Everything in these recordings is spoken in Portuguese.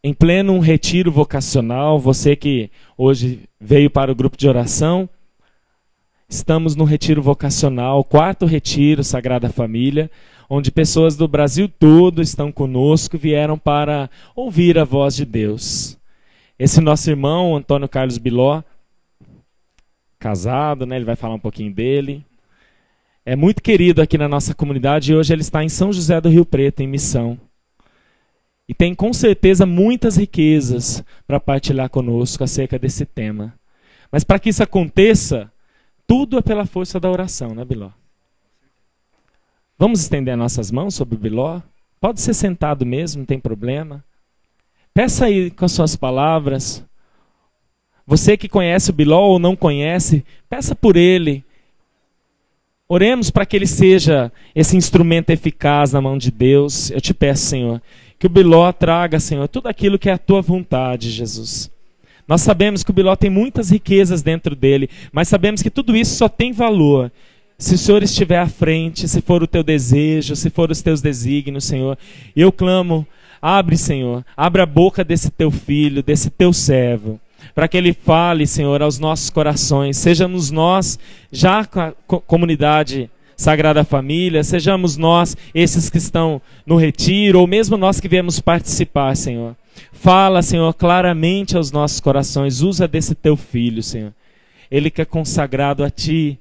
em pleno retiro vocacional, você que hoje veio para o grupo de oração, estamos no retiro vocacional, 4º retiro Sagrada Família, onde pessoas do Brasil todo estão conosco, vieram para ouvir a voz de Deus. Esse nosso irmão, Antônio Carlos Biló, casado, né? Ele vai falar um pouquinho dele. É muito querido aqui na nossa comunidade e hoje ele está em São José do Rio Preto, em missão. E tem com certeza muitas riquezas para partilhar conosco acerca desse tema. Mas para que isso aconteça, tudo é pela força da oração, né, Biló? Vamos estender nossas mãos sobre o Biló? Pode ser sentado mesmo, não tem problema. Peça aí com as suas palavras. Você que conhece o Biló ou não conhece, peça por ele. Oremos para que ele seja esse instrumento eficaz na mão de Deus. Eu te peço, Senhor, que o Biló traga, Senhor, tudo aquilo que é a tua vontade, Jesus. Nós sabemos que o Biló tem muitas riquezas dentro dele, mas sabemos que tudo isso só tem valor se o Senhor estiver à frente, se for o teu desejo, se for os teus desígnios, Senhor. E eu clamo, abre, Senhor, abre a boca desse teu filho, desse teu servo, para que ele fale, Senhor, aos nossos corações. Sejamos nós, já com a comunidade Sagrada Família, sejamos nós, esses que estão no retiro, ou mesmo nós que viemos participar, Senhor. Fala, Senhor, claramente aos nossos corações. Usa desse teu filho, Senhor. Ele que é consagrado a ti,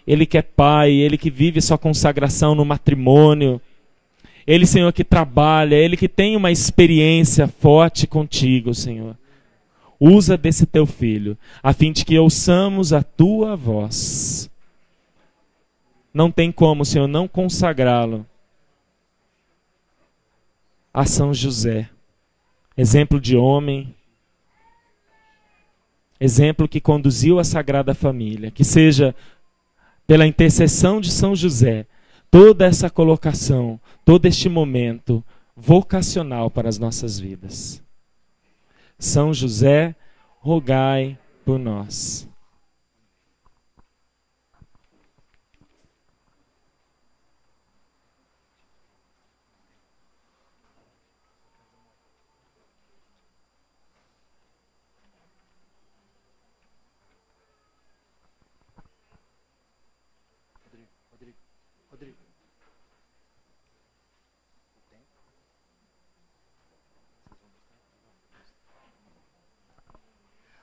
ele que é pai, ele que vive sua consagração no matrimônio. Ele, Senhor, que trabalha, ele que tem uma experiência forte contigo, Senhor. Usa desse teu filho, a fim de que ouçamos a tua voz. Não tem como, Senhor, não consagrá-lo a São José. Exemplo de homem, exemplo que conduziu a Sagrada Família. Que seja, pela intercessão de São José, toda essa colocação, todo este momento vocacional para as nossas vidas. São José, rogai por nós.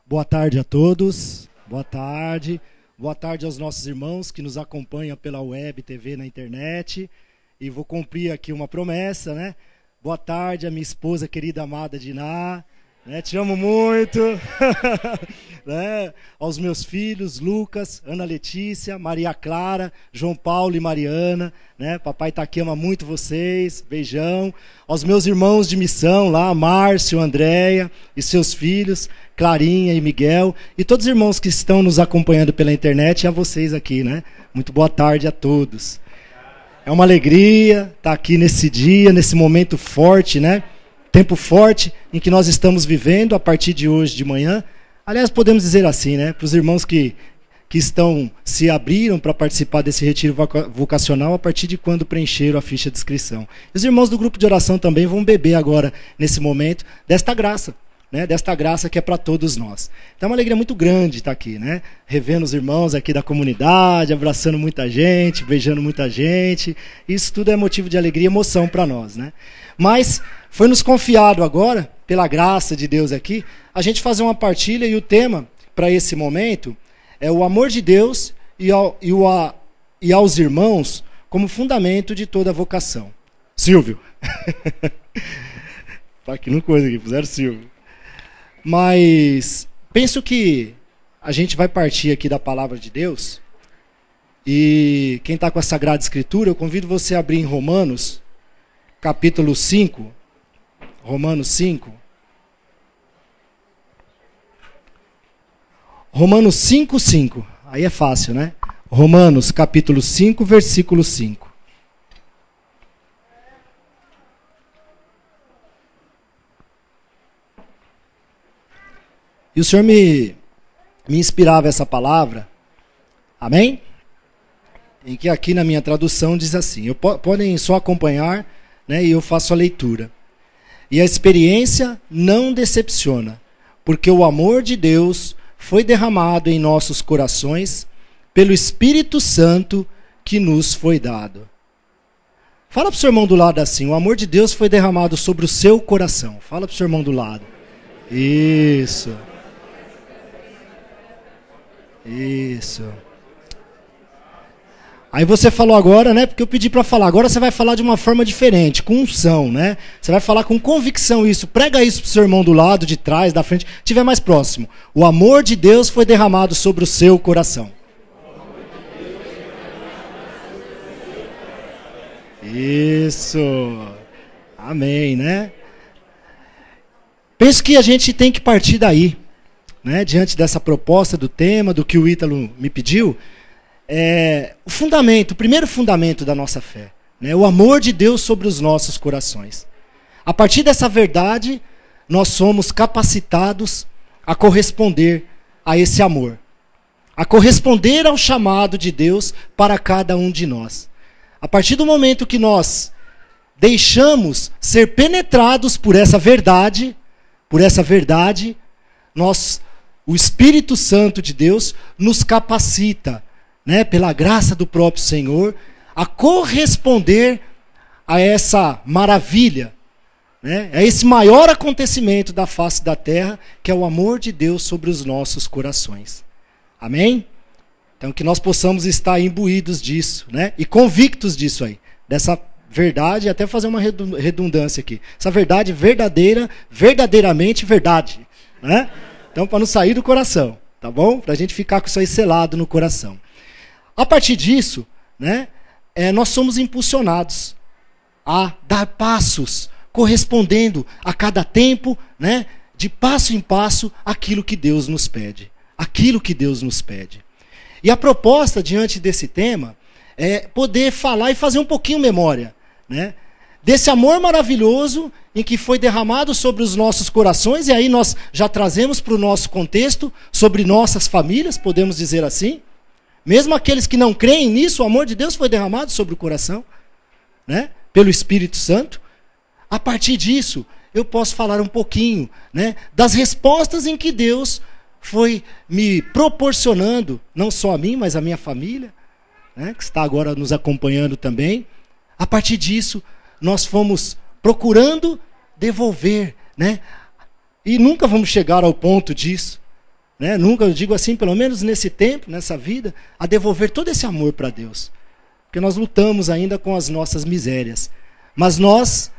Boa tarde a todos, boa tarde aos nossos irmãos que nos acompanham pela web, TV, na internet. E vou cumprir aqui uma promessa, né? Boa tarde a minha esposa querida, amada Diná, né? Te amo muito. Né? Aos meus filhos, Lucas, Ana Letícia, Maria Clara, João Paulo e Mariana, né? Papai tá aqui, ama muito vocês, beijão. Aos meus irmãos de missão lá, Márcio, Andréia e seus filhos, Clarinha e Miguel, e todos os irmãos que estão nos acompanhando pela internet, e a vocês aqui, né? Muito boa tarde a todos. É uma alegria estar aqui nesse dia, nesse momento forte, né? Tempo forte em que nós estamos vivendo a partir de hoje de manhã. Aliás, podemos dizer assim, né? Para os irmãos que se abriram para participar desse retiro vocacional a partir de quando preencheram a ficha de inscrição. E os irmãos do grupo de oração também vão beber agora, nesse momento, desta graça. Né, desta graça que é para todos nós. Então é uma alegria muito grande estar aqui, né? Revendo os irmãos aqui da comunidade, abraçando muita gente, beijando muita gente. Isso tudo é motivo de alegria e emoção para nós, né? Mas foi nos confiado agora, pela graça de Deus aqui, a gente fazer uma partilha, e o tema para esse momento é o amor de Deus e aos irmãos como fundamento de toda a vocação. Silvio. Tá aqui no coisa aqui, puseram Silvio. Mas penso que a gente vai partir aqui da palavra de Deus, e quem está com a Sagrada Escritura, eu convido você a abrir em Romanos, capítulo 5, Romanos 5. Romanos 5, 5. Aí é fácil, né? Romanos, capítulo 5, versículo 5. E o Senhor me inspirava essa palavra, amém? Em que aqui na minha tradução diz assim, podem só acompanhar, né, e eu faço a leitura. E a experiência não decepciona, porque o amor de Deus foi derramado em nossos corações pelo Espírito Santo que nos foi dado. Fala para o seu irmão do lado assim: o amor de Deus foi derramado sobre o seu coração. Fala para o seu irmão do lado. Isso. Isso. Aí você falou agora, né? Porque eu pedi para falar. Agora você vai falar de uma forma diferente, com unção, né? Você vai falar com convicção isso. Prega isso pro seu irmão do lado, de trás, da frente, estiver mais próximo. O amor de Deus foi derramado sobre o seu coração. Isso. Amém, né? Penso que a gente tem que partir daí, né? Diante dessa proposta do tema, do que o Ítalo me pediu. O fundamento, o primeiro fundamento da nossa fé, né? O amor de Deus sobre os nossos corações. A partir dessa verdade, nós somos capacitados a corresponder a esse amor, a corresponder ao chamado de Deus para cada um de nós. A partir do momento que nós deixamos ser penetrados por essa verdade, o Espírito Santo de Deus nos capacita, né, pela graça do próprio Senhor, a corresponder a essa maravilha, né, a esse maior acontecimento da face da terra, que é o amor de Deus sobre os nossos corações. Amém? Então que nós possamos estar imbuídos disso, né, e convictos disso aí, dessa verdade, até fazer uma redundância aqui. Essa verdade verdadeira, verdadeiramente verdade, né? Então para não sair do coração, tá bom? Para a gente ficar com isso aí selado no coração. A partir disso, né, nós somos impulsionados a dar passos, correspondendo a cada tempo, né, de passo em passo, aquilo que Deus nos pede. Aquilo que Deus nos pede. E a proposta diante desse tema é poder falar e fazer um pouquinho memória, né, desse amor maravilhoso em que foi derramado sobre os nossos corações, e aí nós já trazemos para o nosso contexto, sobre nossas famílias, podemos dizer assim. Mesmo aqueles que não creem nisso, o amor de Deus foi derramado sobre o coração, né, pelo Espírito Santo. A partir disso, eu posso falar um pouquinho, né, das respostas em que Deus foi me proporcionando, não só a mim, mas a minha família, né, que está agora nos acompanhando também. A partir disso, nós fomos procurando devolver, né, e nunca vamos chegar ao ponto disso, né? Nunca, eu digo assim, pelo menos nesse tempo, nessa vida, a devolver todo esse amor para Deus. Porque nós lutamos ainda com as nossas misérias. Mas nós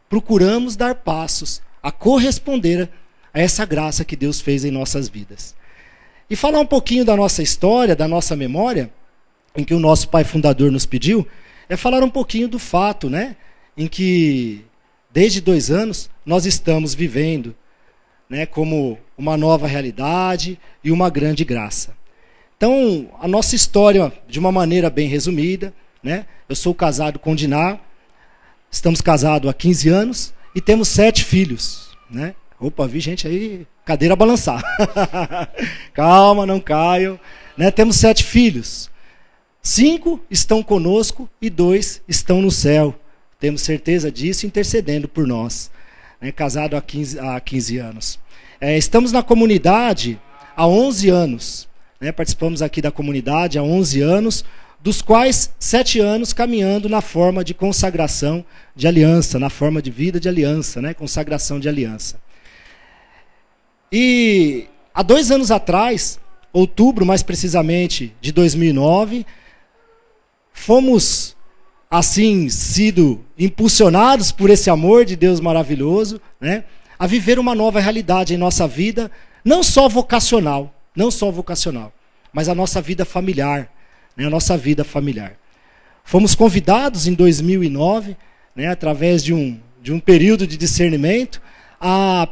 procuramos dar passos a corresponder a essa graça que Deus fez em nossas vidas. E falar um pouquinho da nossa história, da nossa memória, em que o nosso pai fundador nos pediu, é falar um pouquinho do fato, né, em que desde 2 anos nós estamos vivendo, né, como uma nova realidade e uma grande graça. Então, a nossa história, de uma maneira bem resumida, né, eu sou casado com Diná, estamos casados há 15 anos e temos 7 filhos. Né? Opa, vi gente aí, cadeira a balançar. Calma, não caiam. Né? Temos 7 filhos. 5 estão conosco e 2 estão no céu. Temos certeza disso, intercedendo por nós. Né? Casado há 15 anos. Estamos na comunidade há 11 anos. Né? Participamos aqui da comunidade há 11 anos, dos quais 7 anos caminhando na forma de consagração de aliança, na forma de vida de aliança, né? Consagração de aliança. E há 2 anos atrás, outubro mais precisamente de 2009, fomos assim sido impulsionados por esse amor de Deus maravilhoso, né, a viver uma nova realidade em nossa vida, não só vocacional, mas a nossa vida familiar, né, a nossa vida familiar. Fomos convidados em 2009, né, através de um período de discernimento, a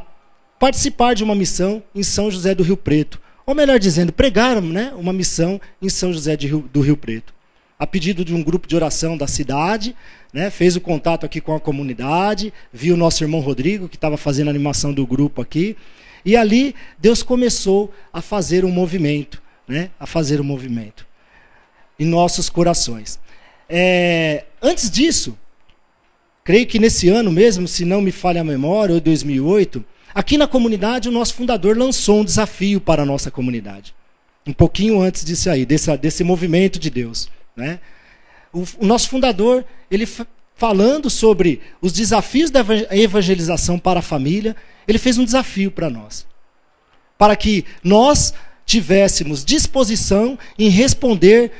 participar de uma missão em São José do Rio Preto. Ou melhor dizendo, pregar, né, uma missão em São José do Rio Preto. A pedido de um grupo de oração da cidade, né, fez o contato aqui com a comunidade, viu o nosso irmão Rodrigo, que estava fazendo a animação do grupo aqui. E ali Deus começou a fazer um movimento, né, em nossos corações. Antes disso, creio que nesse ano mesmo, se não me falha a memória, ou 2008, aqui na comunidade o nosso fundador lançou um desafio para a nossa comunidade. Um pouquinho antes disso aí, desse movimento de Deus, né? O nosso fundador, ele falando sobre os desafios da evangelização para a família, ele fez um desafio para nós. Para que nós tivéssemos disposição em responder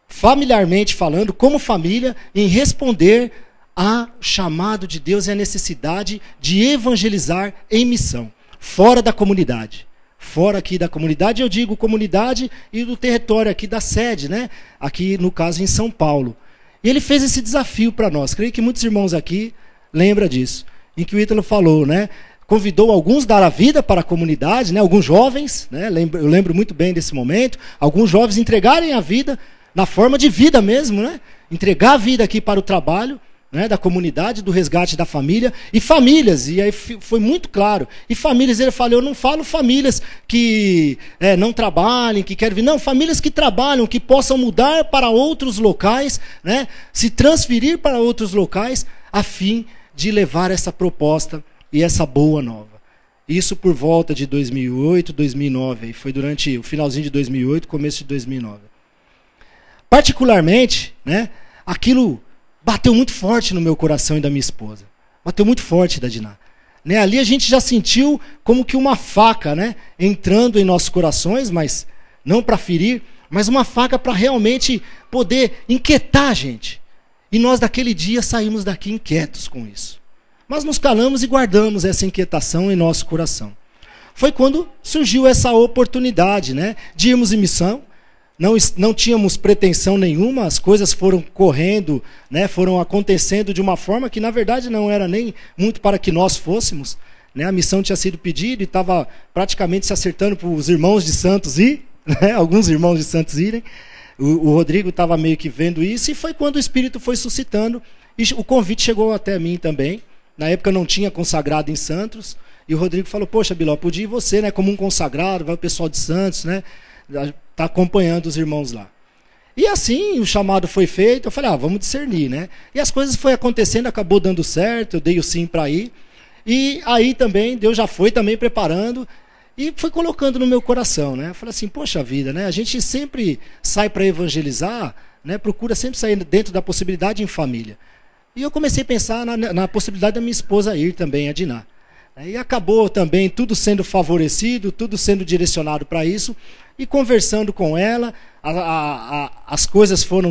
familiarmente falando, como família, em responder ao chamado de Deus e a necessidade de evangelizar em missão, fora da comunidade. Fora aqui da comunidade, eu digo comunidade e do território aqui da sede, né? Aqui no caso em São Paulo. E ele fez esse desafio para nós. Creio que muitos irmãos aqui lembram disso. Em que o Ítalo falou, né? Convidou alguns a dar a vida para a comunidade, né? Alguns jovens, né? Eu lembro muito bem desse momento. Alguns jovens entregarem a vida na forma de vida mesmo, né? Entregar a vida aqui para o trabalho, né, da comunidade, do resgate da família, e famílias, e aí foi muito claro, e famílias, ele falou, eu não falo famílias que não trabalhem, que querem vir, não, famílias que trabalham, que possam mudar para outros locais, né, se transferir para outros locais, a fim de levar essa proposta e essa boa nova. Isso por volta de 2008, 2009, foi durante o finalzinho de 2008, começo de 2009. Particularmente, né, aquilo bateu muito forte no meu coração e da minha esposa. Bateu muito forte, da Diná. Né, ali a gente já sentiu como que uma faca, né, entrando em nossos corações, mas não para ferir, mas uma faca para realmente poder inquietar a gente. E nós daquele dia saímos daqui inquietos com isso. Mas nos calamos e guardamos essa inquietação em nosso coração. Foi quando surgiu essa oportunidade, né, de irmos em missão. Não tínhamos pretensão nenhuma, as coisas foram correndo, né, foram acontecendo de uma forma que, na verdade, não era nem muito para que nós fôssemos. Né, a missão tinha sido pedida e estava praticamente se acertando para os irmãos de Santos ir, né, alguns irmãos de Santos irem. O Rodrigo estava meio que vendo isso, e foi quando o Espírito foi suscitando, e o convite chegou até mim também. Na época eu não tinha consagrado em Santos, e o Rodrigo falou, poxa, Biló, podia ir você, né, como um consagrado, vai o pessoal de Santos, né, está acompanhando os irmãos lá. E assim o chamado foi feito, eu falei, vamos discernir, né? E as coisas foi acontecendo, acabou dando certo, eu dei o sim para ir. E aí também, Deus já foi também preparando e foi colocando no meu coração, né? Eu falei assim, poxa vida, né? A gente sempre sai para evangelizar, né? Procura sempre sair dentro da possibilidade em família. E eu comecei a pensar na possibilidade da minha esposa ir também, a Diná. E acabou também tudo sendo favorecido, tudo sendo direcionado para isso. E conversando com ela, as coisas foram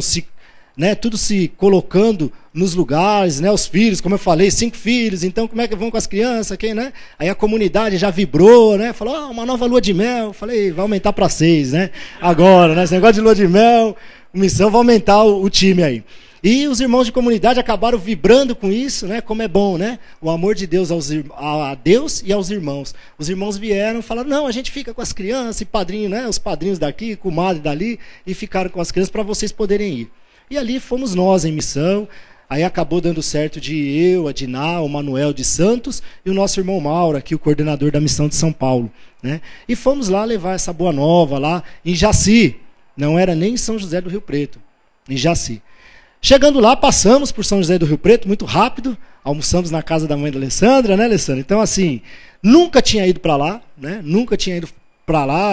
tudo se colocando nos lugares, né? Os filhos, como eu falei, 5 filhos, então como é que vão com as crianças? Quem, né? Aí a comunidade já vibrou, né? Falou, uma nova lua de mel. Falei, vai aumentar para 6, né? Agora, né? Esse negócio de lua de mel, missão vai aumentar o time aí. E os irmãos de comunidade acabaram vibrando com isso, né? Como é bom, né? O amor de Deus a Deus e aos irmãos. Os irmãos vieram e falaram, não, a gente fica com as crianças e padrinho, né? Os padrinhos daqui, comadre dali, e ficaram com as crianças para vocês poderem ir. E ali fomos nós em missão. Aí acabou dando certo de eu, a Diná, o Manuel de Santos e o nosso irmão Mauro, aqui o coordenador da missão de São Paulo, né? E fomos lá levar essa boa nova lá em Jaci. Não era nem em São José do Rio Preto, em Jaci. Chegando lá, passamos por São José do Rio Preto, muito rápido, almoçamos na casa da mãe da Alessandra, né, Alessandra? Então, assim, nunca tinha ido para lá, né? Nunca tinha ido para lá,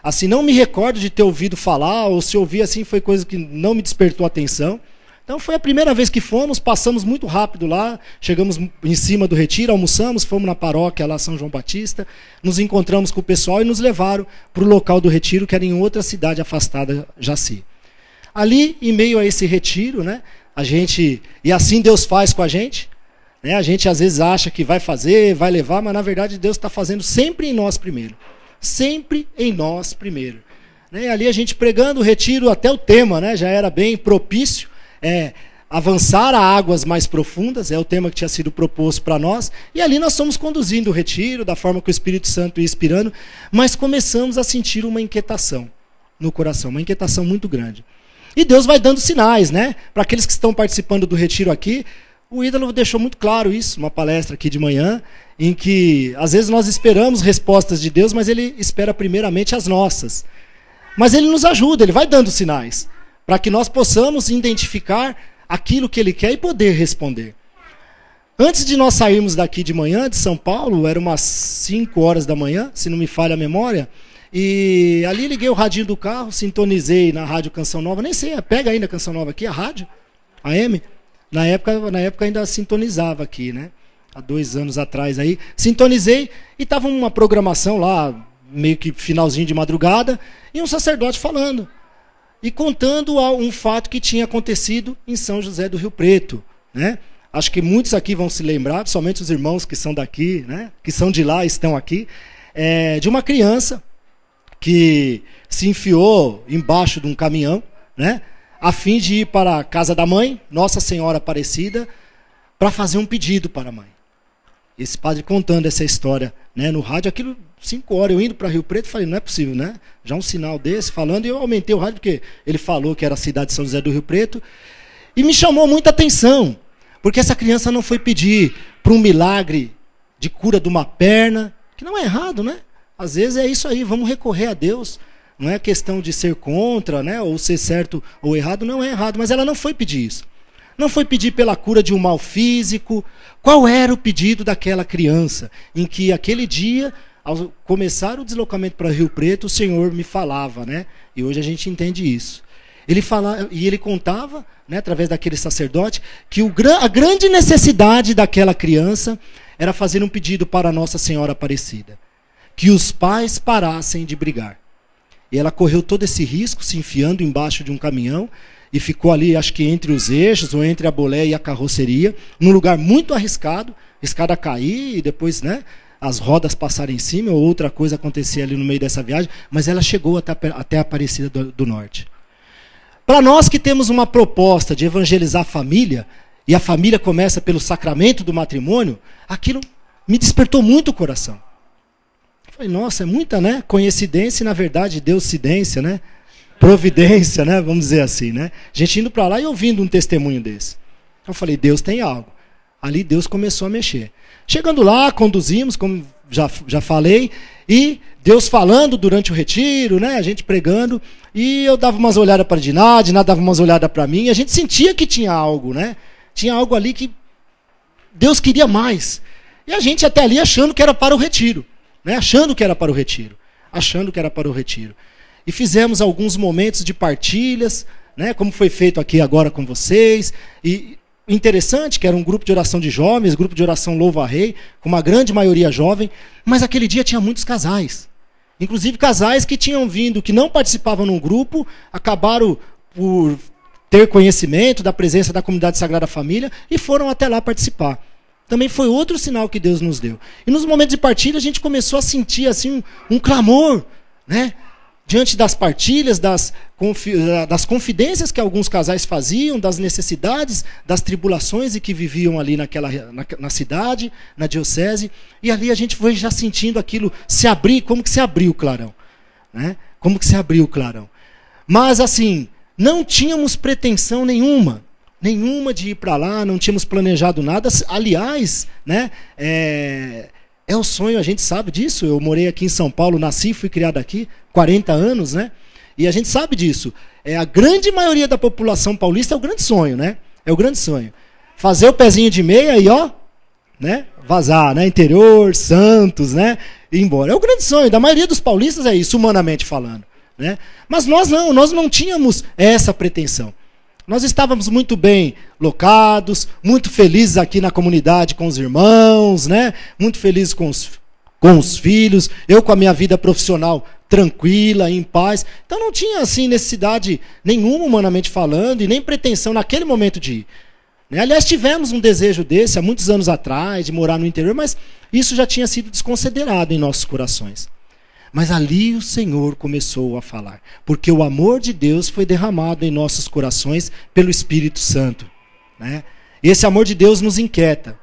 assim, não me recordo de ter ouvido falar, ou se ouvi assim, foi coisa que não me despertou atenção. Então, foi a primeira vez que fomos, passamos muito rápido lá, chegamos em cima do retiro, almoçamos, fomos na paróquia lá, São João Batista, nos encontramos com o pessoal e nos levaram para o local do retiro, que era em outra cidade afastada, Jaci. Ali, em meio a esse retiro, né, e assim Deus faz com a gente, né, a gente às vezes acha que vai fazer, vai levar, mas na verdade Deus está fazendo sempre em nós primeiro. Sempre em nós primeiro. Né, ali a gente pregando o retiro, até o tema, né, já era bem propício, avançar a águas mais profundas, é o tema que tinha sido proposto para nós, e ali nós fomos conduzindo o retiro, da forma que o Espírito Santo ia inspirando, mas começamos a sentir uma inquietação no coração, uma inquietação muito grande. E Deus vai dando sinais, né? Para aqueles que estão participando do retiro aqui, o Ídolo deixou muito claro isso, uma palestra aqui de manhã, em que às vezes nós esperamos respostas de Deus, mas Ele espera primeiramente as nossas. Mas Ele nos ajuda, Ele vai dando sinais, para que nós possamos identificar aquilo que ele quer e poder responder. Antes de nós sairmos daqui de manhã, de São Paulo, era umas 5 horas da manhã, se não me falha a memória, e ali liguei o radinho do carro, sintonizei na rádio Canção Nova, nem sei, pega ainda a Canção Nova aqui, a rádio, AM, na época ainda sintonizava aqui, né? Há 2 anos atrás aí, sintonizei e estava uma programação lá, meio que finalzinho de madrugada, e um sacerdote falando, e contando um fato que tinha acontecido em São José do Rio Preto, né? Acho que muitos aqui vão se lembrar, somente os irmãos que são daqui, né, que são de lá, estão aqui, de uma criança que se enfiou embaixo de um caminhão, né, a fim de ir para a casa da mãe, Nossa Senhora Aparecida, para fazer um pedido para a mãe. Esse padre contando essa história, né, no rádio, aquilo 5 horas, eu indo para Rio Preto, falei, não é possível, né? Já um sinal desse, falando, e eu aumentei o rádio, porque ele falou que era a cidade de São José do Rio Preto, e me chamou muita atenção, porque essa criança não foi pedir para um milagre de cura de uma perna, que não é errado, né? Às vezes é isso aí, vamos recorrer a Deus. Não é questão de ser contra, né? Ou ser certo ou errado, não é errado. Mas ela não foi pedir isso. Não foi pedir pela cura de um mal físico. Qual era o pedido daquela criança? Em que aquele dia, ao começar o deslocamento para Rio Preto, o Senhor me falava, né? E hoje a gente entende isso. Ele contava, né, através daquele sacerdote, que a grande necessidade daquela criança era fazer um pedido para Nossa Senhora Aparecida. Que os pais parassem de brigar. E ela correu todo esse risco, se enfiando embaixo de um caminhão, e ficou ali, acho que entre os eixos, ou entre a bolé e a carroceria, num lugar muito arriscado, escada cair, e depois, né, as rodas passarem em cima, ou outra coisa acontecer ali no meio dessa viagem, mas ela chegou até a Aparecida do Norte. Para nós que temos uma proposta de evangelizar a família, e a família começa pelo sacramento do matrimônio, aquilo me despertou muito o coração. Falei, nossa, é muita, né, coincidência e, na verdade, deusidência, né? Providência, né? Vamos dizer assim, né? A gente indo para lá e ouvindo um testemunho desse. Eu falei, Deus tem algo. Ali Deus começou a mexer. Chegando lá, conduzimos, como já falei, e Deus falando durante o retiro, né? A gente pregando, e eu dava umas olhadas para a Diná dava umas olhadas para mim, e a gente sentia que tinha algo, né? Tinha algo ali que Deus queria mais. E a gente até ali achando que era para o retiro, né? Achando que era para o retiro. E fizemos alguns momentos de partilhas, né? Como foi feito aqui agora com vocês, e interessante que era um grupo de oração de jovens, grupo de oração Louva a Rei, com uma grande maioria jovem, mas aquele dia tinha muitos casais. Inclusive casais que tinham vindo, que não participavam num grupo, acabaram por ter conhecimento da presença da comunidade Sagrada Família e foram até lá participar. Também foi outro sinal que Deus nos deu. E nos momentos de partilha a gente começou a sentir assim um clamor, né? Diante das partilhas, das confidências que alguns casais faziam, das necessidades, das tribulações e que viviam ali na cidade, na diocese. E ali a gente foi já sentindo aquilo se abrir, como que se abriu o clarão. Né? Como que se abriu o clarão. Mas assim, não tínhamos pretensão nenhuma de ir para lá, não tínhamos planejado nada. Aliás, né, é o sonho, a gente sabe disso. Eu morei aqui em São Paulo, nasci, fui criado aqui, 40 anos, né? E a gente sabe disso. A grande maioria da população paulista é o grande sonho, né? É o grande sonho. Fazer o pezinho de meia e, ó, né? Vazar, né? Interior, Santos, né? Ir embora. É o grande sonho. Da maioria dos paulistas é isso, humanamente falando, né? Mas nós não tínhamos essa pretensão. Nós estávamos muito bem locados, muito felizes aqui na comunidade com os irmãos, né? Muito felizes com os filhos, eu com a minha vida profissional tranquila, em paz. Então não tinha assim necessidade nenhuma, humanamente falando, e nem pretensão naquele momento de ir. Né? Aliás, tivemos um desejo desse há muitos anos atrás, de morar no interior, mas isso já tinha sido desconsiderado em nossos corações. Mas ali o Senhor começou a falar, porque o amor de Deus foi derramado em nossos corações pelo Espírito Santo. Né? E esse amor de Deus nos inquieta.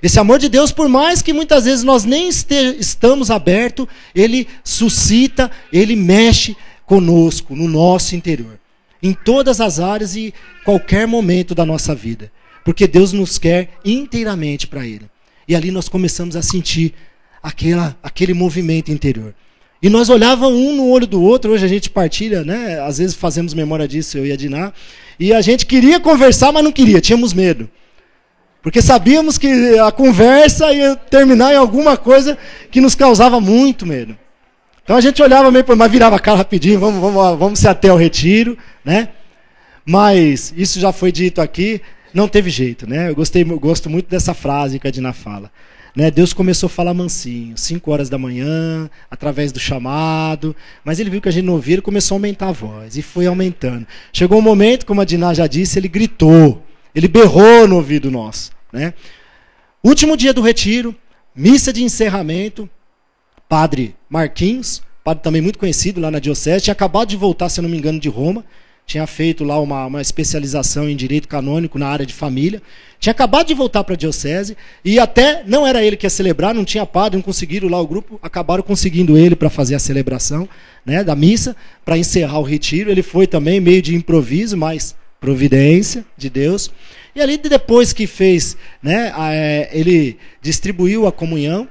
Esse amor de Deus, por mais que muitas vezes nós nem estamos abertos, ele suscita, ele mexe conosco, no nosso interior. Em todas as áreas e qualquer momento da nossa vida. Porque Deus nos quer inteiramente para Ele. E ali nós começamos a sentir aquele movimento interior. E nós olhávamos um no olho do outro, hoje a gente partilha, né? Às vezes fazemos memória disso, eu e a Diná, E a gente queria conversar, mas não queria, tínhamos medo. Porque sabíamos que a conversa ia terminar em alguma coisa que nos causava muito medo. Então a gente olhava meio, mas virava a cara rapidinho, vamos se ater ao retiro, né? Mas isso já foi dito aqui, não teve jeito, né? Eu gosto muito dessa frase que a Dina fala. Né? Deus começou a falar mansinho, 5 horas da manhã, através do chamado, mas ele viu que a gente não ouvia, ele começou a aumentar a voz, e foi aumentando. Chegou um momento, como a Dina já disse, ele gritou, ele berrou no ouvido nosso. Né? Último dia do retiro, missa de encerramento, Padre Marquinhos, padre também muito conhecido lá na diocese, tinha acabado de voltar, se eu não me engano, de Roma, tinha feito lá uma especialização em direito canônico na área de família, tinha acabado de voltar para a diocese, e até não era ele que ia celebrar, não tinha padre, não conseguiram lá o grupo, acabaram conseguindo ele para fazer a celebração, né, da missa, para encerrar o retiro. Ele foi também meio de improviso, mas providência de Deus. E ali depois que fez, né, ele distribuiu a comunhão,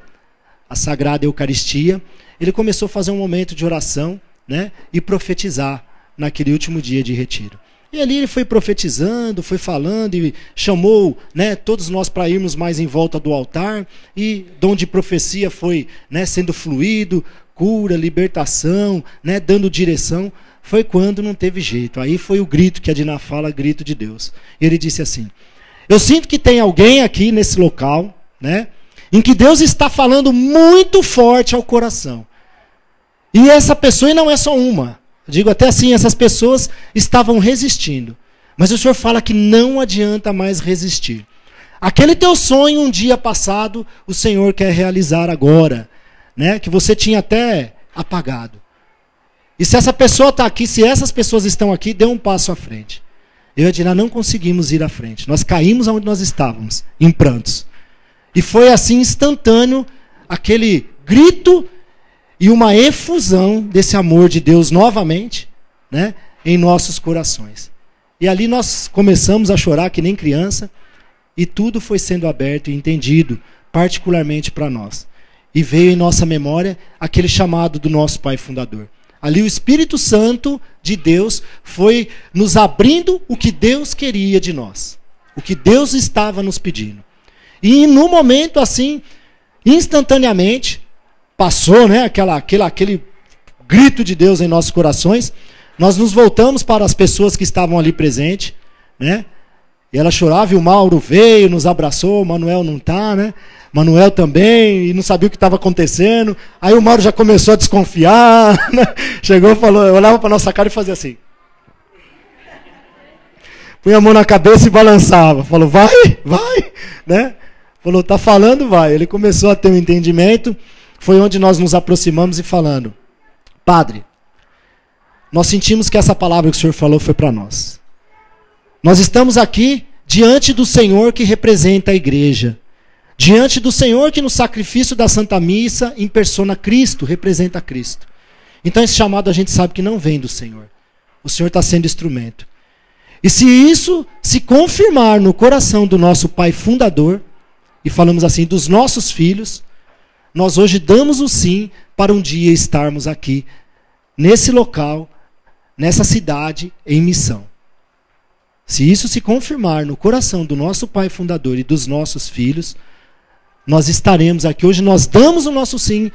a Sagrada Eucaristia, ele começou a fazer um momento de oração, né, e profetizar naquele último dia de retiro. E ali ele foi profetizando, foi falando e chamou, né, todos nós para irmos mais em volta do altar, e dom de profecia foi, né, sendo fluído, cura, libertação, né, dando direção. Foi quando não teve jeito. Aí foi o grito que a Dina fala, grito de Deus. E ele disse assim: eu sinto que tem alguém aqui nesse local, né, em que Deus está falando muito forte ao coração. E essa pessoa, e não é só uma, eu digo até assim, essas pessoas estavam resistindo. Mas o Senhor fala que não adianta mais resistir. Aquele teu sonho um dia passado, o Senhor quer realizar agora, né, que você tinha até apagado. E se essa pessoa está aqui, se essas pessoas estão aqui, dê um passo à frente. Eu e a Dina não conseguimos ir à frente. Nós caímos onde nós estávamos, em prantos. E foi assim instantâneo, aquele grito e uma efusão desse amor de Deus novamente, né, em nossos corações. E ali nós começamos a chorar que nem criança, e tudo foi sendo aberto e entendido, particularmente para nós. E veio em nossa memória aquele chamado do nosso Pai Fundador. Ali o Espírito Santo de Deus foi nos abrindo o que Deus queria de nós, o que Deus estava nos pedindo. E no momento assim, instantaneamente, passou, né, aquele grito de Deus em nossos corações. Nós nos voltamos para as pessoas que estavam ali presentes, né? E ela chorava, e o Mauro veio, nos abraçou. O Manuel não está, né? Manuel também, e não sabia o que estava acontecendo. Aí o Mauro já começou a desconfiar, né? Chegou e falou, eu olhava para a nossa cara e fazia assim. Punha a mão na cabeça e balançava. Falou, vai, né? Falou, tá falando, vai. Ele começou a ter um entendimento. Foi onde nós nos aproximamos e falando, Padre, nós sentimos que essa palavra que o Senhor falou foi para nós. Nós estamos aqui diante do Senhor que representa a igreja. Diante do Senhor que no sacrifício da Santa Missa, em persona Cristo, representa Cristo. Então esse chamado a gente sabe que não vem do Senhor. O Senhor está sendo instrumento. E se isso se confirmar no coração do nosso Pai Fundador, e falamos assim, dos nossos filhos, nós hoje damos o sim para um dia estarmos aqui, nesse local, nessa cidade, em missão. Se isso se confirmar no coração do nosso Pai Fundador e dos nossos filhos, nós estaremos aqui. Hoje nós damos o nosso sim.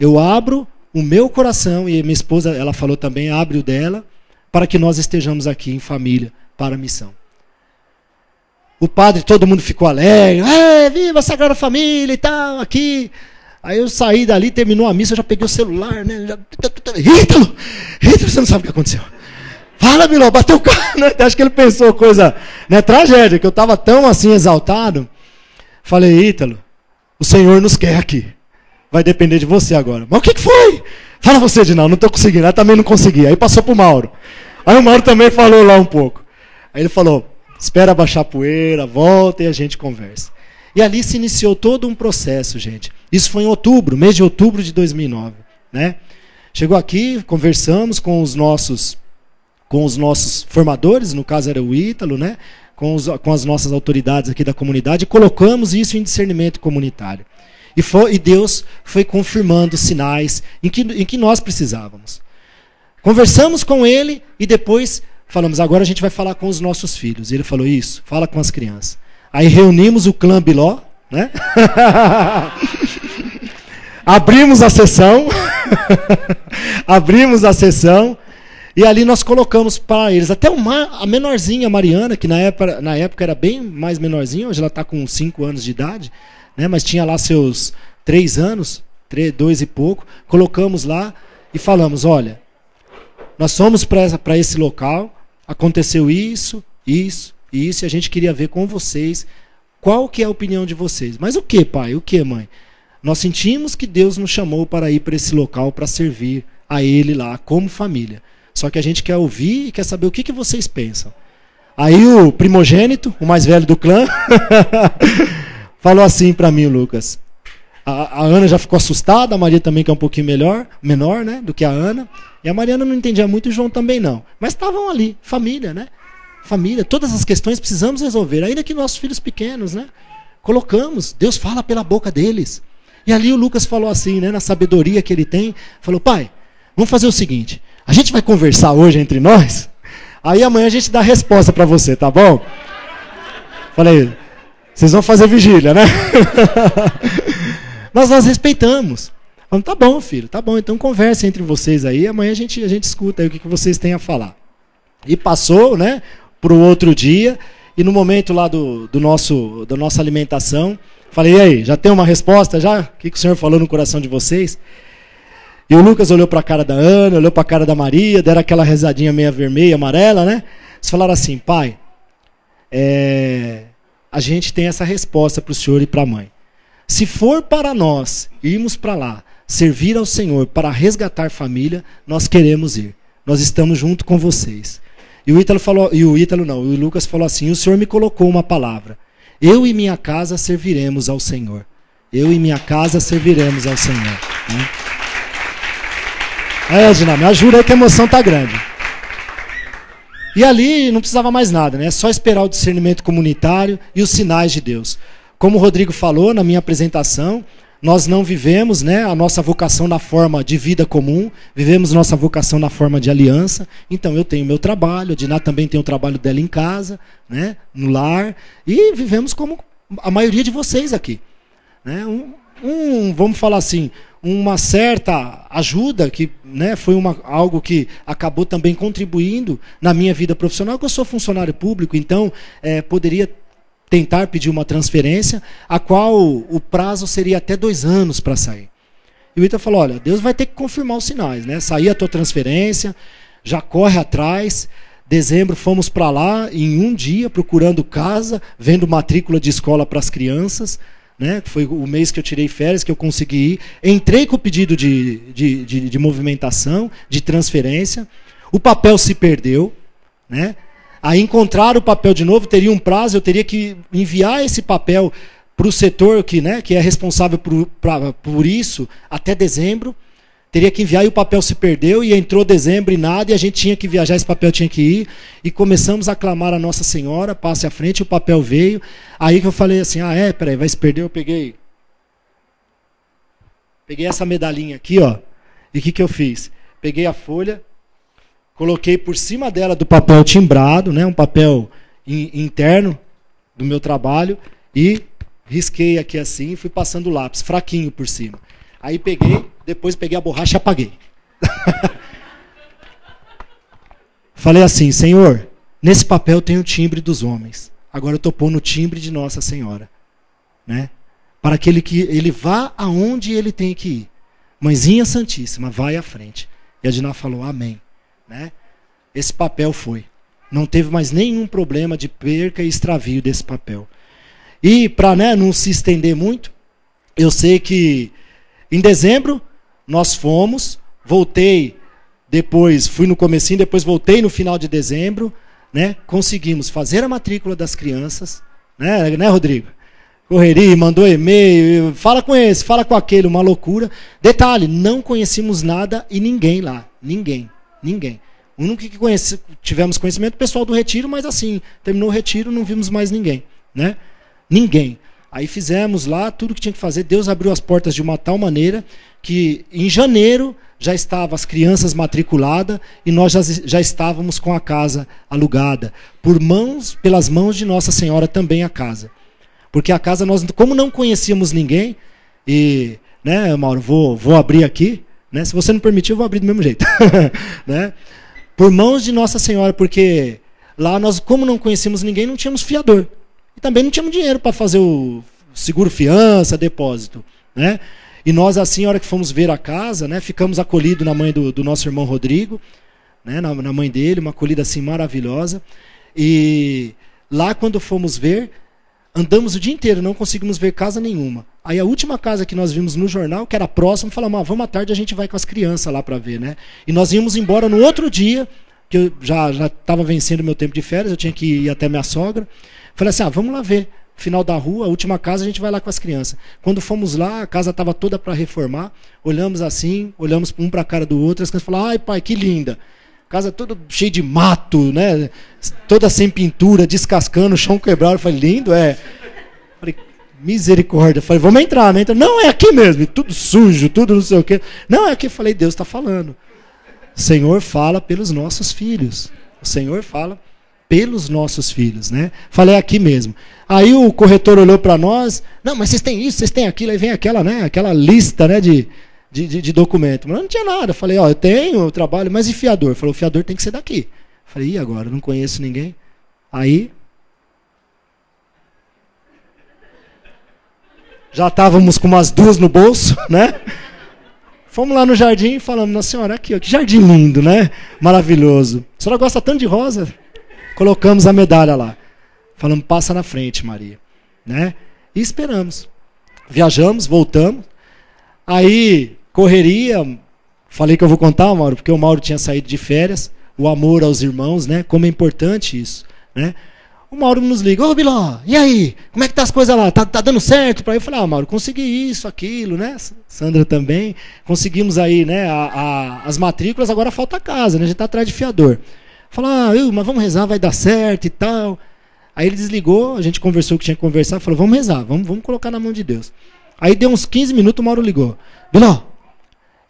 Eu abro o meu coração, e minha esposa, ela falou também, abre o dela, para que nós estejamos aqui em família para a missão. O padre, todo mundo ficou alegre. Viva a Sagrada Família e tal, aqui. Aí eu saí dali, terminou a missa, eu já peguei o celular, né? Ítalo, você não sabe o que aconteceu. Fala, Milão, bateu o carro, né? Acho que ele pensou coisa, né, tragédia, que eu estava tão assim exaltado. Falei, Ítalo, o Senhor nos quer aqui. Vai depender de você agora. Mas o que foi? Fala você, Dinal, não estou conseguindo. Eu também não consegui. Aí passou para o Mauro. Aí o Mauro também falou lá um pouco. Aí ele falou, espera baixar a poeira, volta e a gente conversa. E ali se iniciou todo um processo, gente. Isso foi em outubro, mês de outubro de 2009. Né? Chegou aqui, conversamos com os nossos formadores, no caso era o Ítalo, né? Com as nossas autoridades aqui da comunidade, e colocamos isso em discernimento comunitário. E Deus foi confirmando sinais em que nós precisávamos. Conversamos com ele e depois falamos, agora a gente vai falar com os nossos filhos. E ele falou, isso, fala com as crianças. Aí reunimos o clã Biló, né? Abrimos a sessão. Abrimos a sessão. E ali nós colocamos para eles. Até a menorzinha, a Mariana, que na época era bem mais menorzinha, hoje ela está com 5 anos de idade, né? Mas tinha lá seus 3 anos, 2 e pouco. Colocamos lá e falamos, olha, nós fomos para esse local, aconteceu isso, isso, isso, e a gente queria ver com vocês qual que é a opinião de vocês. Mas o que, pai? O que, mãe? Nós sentimos que Deus nos chamou para ir para esse local para servir a Ele lá como família. Só que a gente quer ouvir e quer saber o que vocês pensam. Aí o primogênito, o mais velho do clã, falou assim para mim, Lucas. A Ana já ficou assustada, a Maria também, que é um pouquinho menor, né, do que a Ana. E a Mariana não entendia muito, e o João também não. Mas estavam ali, família, né? Família, todas as questões precisamos resolver. Ainda que nossos filhos pequenos, né? Colocamos, Deus fala pela boca deles. E ali o Lucas falou assim, né, na sabedoria que ele tem, falou, pai, vamos fazer o seguinte, a gente vai conversar hoje entre nós, aí amanhã a gente dá a resposta para você, tá bom? Falei, vocês vão fazer vigília, né? Mas nós respeitamos. Falamos, tá bom, filho, tá bom, então conversa entre vocês aí, amanhã a gente escuta aí o que vocês têm a falar. E passou, né, para o outro dia, e no momento lá da nossa alimentação, falei, e aí, já tem uma resposta já? O que o Senhor falou no coração de vocês? E o Lucas olhou para a cara da Ana, olhou para a cara da Maria, deram aquela rezadinha meia vermelha, amarela, né? Eles falaram assim, pai, a gente tem essa resposta para o senhor e para a mãe. Se for para nós irmos para lá, servir ao Senhor para resgatar família, nós queremos ir. Nós estamos junto com vocês. E o Lucas falou assim, o Senhor me colocou uma palavra. Eu e minha casa serviremos ao Senhor. Eu e minha casa serviremos ao Senhor. Né? Edna, me ajuda aí que a emoção está grande. E ali não precisava mais nada, né? Só esperar o discernimento comunitário e os sinais de Deus. Como o Rodrigo falou na minha apresentação, nós não vivemos, né, a nossa vocação na forma de vida comum, vivemos nossa vocação na forma de aliança. Então eu tenho meu trabalho, a Diná também tem o trabalho dela em casa, né, no lar, e vivemos como a maioria de vocês aqui. Né? Vamos falar assim, uma certa ajuda, que, né, foi algo que acabou também contribuindo na minha vida profissional, que eu sou funcionário público, então poderia tentar pedir uma transferência, a qual o prazo seria até 2 anos para sair. E o Ita falou, olha, Deus vai ter que confirmar os sinais, né? Sair a tua transferência, já corre atrás. Dezembro fomos para lá, em um dia, procurando casa, vendo matrícula de escola para as crianças, né? Foi o mês que eu tirei férias, que eu consegui ir. Entrei com o pedido de movimentação, de transferência. O papel se perdeu, né? Aí encontrar o papel de novo, teria um prazo, eu teria que enviar esse papel para o setor que é responsável por isso até dezembro. Teria que enviar e o papel se perdeu, e entrou dezembro e nada, e a gente tinha que viajar, esse papel tinha que ir. E começamos a clamar a Nossa Senhora, passe à frente, o papel veio. Aí que eu falei assim, peraí, vai se perder, eu peguei essa medalhinha aqui, ó, e o que eu fiz? Peguei a folha, coloquei por cima dela do papel timbrado, né, um papel interno do meu trabalho, e risquei aqui assim, e fui passando o lápis, fraquinho por cima. Aí depois peguei a borracha e apaguei. Falei assim, Senhor, nesse papel tem o timbre dos homens. Agora eu estou pondo o timbre de Nossa Senhora. Né? Para que ele vá aonde ele tem que ir. Mãezinha Santíssima, vai à frente. E a Diná falou, amém. Né? Esse papel foi. Não teve mais nenhum problema de perca e extravio desse papel. E para não se estender muito, eu sei que em dezembro nós fomos, voltei depois, fui no comecinho, depois voltei no final de dezembro, né? Conseguimos fazer a matrícula das crianças, né, Rodrigo? Correria, mandou e-mail, fala com esse, fala com aquele, uma loucura. Detalhe, não conhecíamos nada e ninguém lá, ninguém. O único que tivemos conhecimento, o pessoal do retiro, mas assim, terminou o retiro, não vimos mais ninguém, né? Ninguém. Aí fizemos lá tudo que tinha que fazer. Deus abriu as portas de uma tal maneira que em janeiro já estavam as crianças matriculadas e nós já estávamos com a casa alugada. Pelas mãos de Nossa Senhora também a casa. Porque a casa nós, como não conhecíamos ninguém, e, né, Mauro, vou abrir aqui, né, se você não permitir eu vou abrir do mesmo jeito. Né? Por mãos de Nossa Senhora, porque lá nós, como não conhecíamos ninguém, não tínhamos fiador. E também não tínhamos dinheiro para fazer o seguro fiança, depósito. Né? E nós, assim, a hora que fomos ver a casa, né, ficamos acolhidos na mãe do nosso irmão Rodrigo, né, na mãe dele, uma acolhida assim maravilhosa. E lá, quando fomos ver, andamos o dia inteiro, não conseguimos ver casa nenhuma. Aí a última casa que nós vimos no jornal, que era próximo, falamos, vamos à tarde, a gente vai com as crianças lá para ver. Né? E nós íamos embora no outro dia, que eu já estava vencendo meu tempo de férias, eu tinha que ir até minha sogra. Falei assim, vamos lá ver. Final da rua, a última casa, a gente vai lá com as crianças. Quando fomos lá, a casa estava toda para reformar. Olhamos assim, olhamos um para a cara do outro. As crianças falaram, ai pai, que linda. Casa toda cheia de mato, né? Toda sem pintura, descascando, chão quebrado. Eu falei, lindo, é. Falei, misericórdia. Falei, vamos entrar, né? Não, é aqui mesmo. Tudo sujo, tudo não sei o quê. Não, é aqui. Falei, Deus está falando. O Senhor fala pelos nossos filhos. O Senhor fala pelos nossos filhos, né? Falei, é aqui mesmo. Aí o corretor olhou para nós, não, mas vocês têm isso, vocês têm aquilo, aí vem aquela, né, aquela lista, né, de documento. Mas não tinha nada. Falei, eu tenho, eu trabalho, mas e fiador? Falou, o fiador tem que ser daqui. Falei, e agora? Não conheço ninguém. Aí, já estávamos com umas 2 no bolso, né? Fomos lá no jardim e falamos, nossa senhora, aqui, ó, que jardim lindo, né? Maravilhoso. A senhora gosta tanto de rosa? Colocamos a medalha lá. Falamos, passa na frente, Maria. Né? E esperamos. Viajamos, voltamos. Aí, correria. Falei que eu vou contar, Mauro, porque o Mauro tinha saído de férias. O amor aos irmãos, né? Como é importante isso. Né? O Mauro nos liga, ô Biló, e aí? Como é que tá as coisas lá? Tá dando certo? Eu falei, Mauro, consegui isso, aquilo, né? Sandra também. Conseguimos aí, né? As matrículas, agora falta a casa, né? A gente tá atrás de fiador. Falou, mas vamos rezar, vai dar certo e tal. Aí ele desligou, a gente conversou o que tinha que conversar, falou, vamos rezar, vamos colocar na mão de Deus. Aí deu uns 15 minutos, o Mauro ligou. Biló,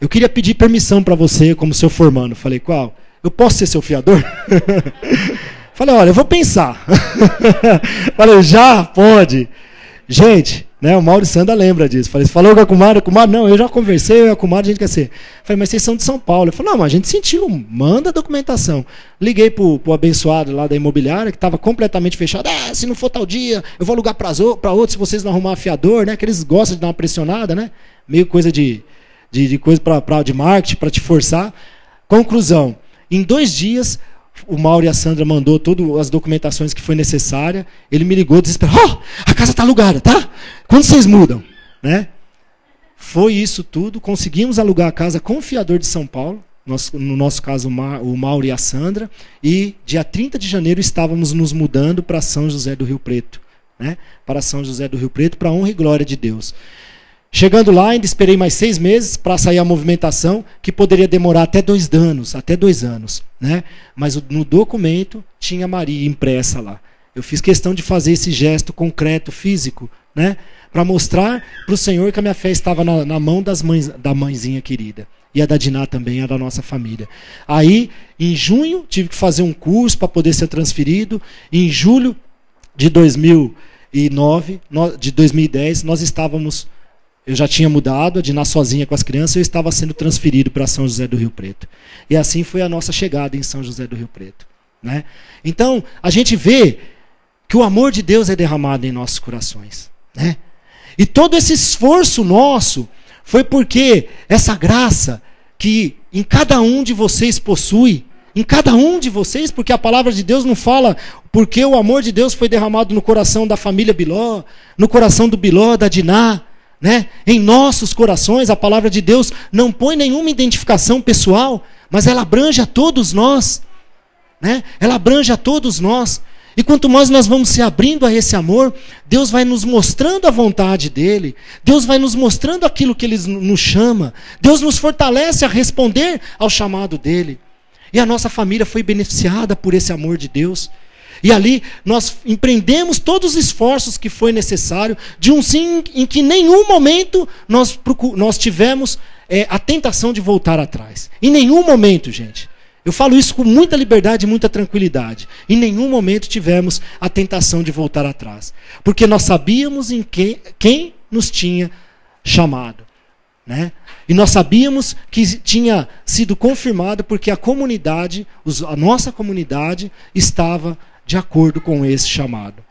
eu queria pedir permissão para você como seu formando. Falei, qual? Eu posso ser seu fiador? Falei, olha, eu vou pensar. Falei, já pode. Gente, né, o Mauro e Sandra lembra disso. Falei, falou com a comadre? Não, eu já conversei, eu e a comadre, a gente quer ser. Falei, mas vocês são de São Paulo. Ele falou, não, mas a gente sentiu, manda a documentação. Liguei pro abençoado lá da imobiliária, que estava completamente fechado. Se não for tal dia, eu vou alugar para outro, se vocês não arrumar fiador, né? Que eles gostam de dar uma pressionada, né? Meio coisa de coisa de marketing, para te forçar. Conclusão, em 2 dias, o Mauro e a Sandra mandou todas as documentações que foi necessária. Ele me ligou, desesperado. A casa está alugada, tá? Quando vocês mudam? Né? Foi isso tudo. Conseguimos alugar a casa com o fiador de São Paulo. No nosso caso, o Mauro e a Sandra. E dia 30 de janeiro estávamos nos mudando para São José do Rio Preto. Né? Para São José do Rio Preto, para a honra e glória de Deus. Chegando lá, ainda esperei mais 6 meses para sair a movimentação, que poderia demorar até 2 anos. Né? Mas no documento tinha Maria impressa lá. Eu fiz questão de fazer esse gesto concreto, físico, né? Para mostrar para o Senhor que a minha fé estava na mão da mãezinha querida. E a da Diná também, a da nossa família. Aí, em junho, tive que fazer um curso para poder ser transferido. Em julho de 2010, nós estávamos... Eu já tinha mudado, a Diná sozinha com as crianças, eu estava sendo transferido para São José do Rio Preto. E assim foi a nossa chegada em São José do Rio Preto. Né? Então, a gente vê que o amor de Deus é derramado em nossos corações. Né? E todo esse esforço nosso foi porque essa graça que em cada um de vocês possui, em cada um de vocês, porque a palavra de Deus não fala porque o amor de Deus foi derramado no coração da família Biló, no coração do Biló, da Diná, né? Em nossos corações, a palavra de Deus não põe nenhuma identificação pessoal, mas ela abrange a todos nós. Né? Ela abrange a todos nós. E quanto mais nós vamos se abrindo a esse amor, Deus vai nos mostrando a vontade dEle. Deus vai nos mostrando aquilo que Ele nos chama. Deus nos fortalece a responder ao chamado dEle. E a nossa família foi beneficiada por esse amor de Deus. E ali nós empreendemos todos os esforços que foi necessário, de um sim em que em nenhum momento nós tivemos a tentação de voltar atrás. Em nenhum momento, gente. Eu falo isso com muita liberdade e muita tranquilidade. Em nenhum momento tivemos a tentação de voltar atrás. Porque nós sabíamos em quem nos tinha chamado. Né? E nós sabíamos que tinha sido confirmado porque a comunidade, a nossa comunidade, estava de acordo com esse chamado.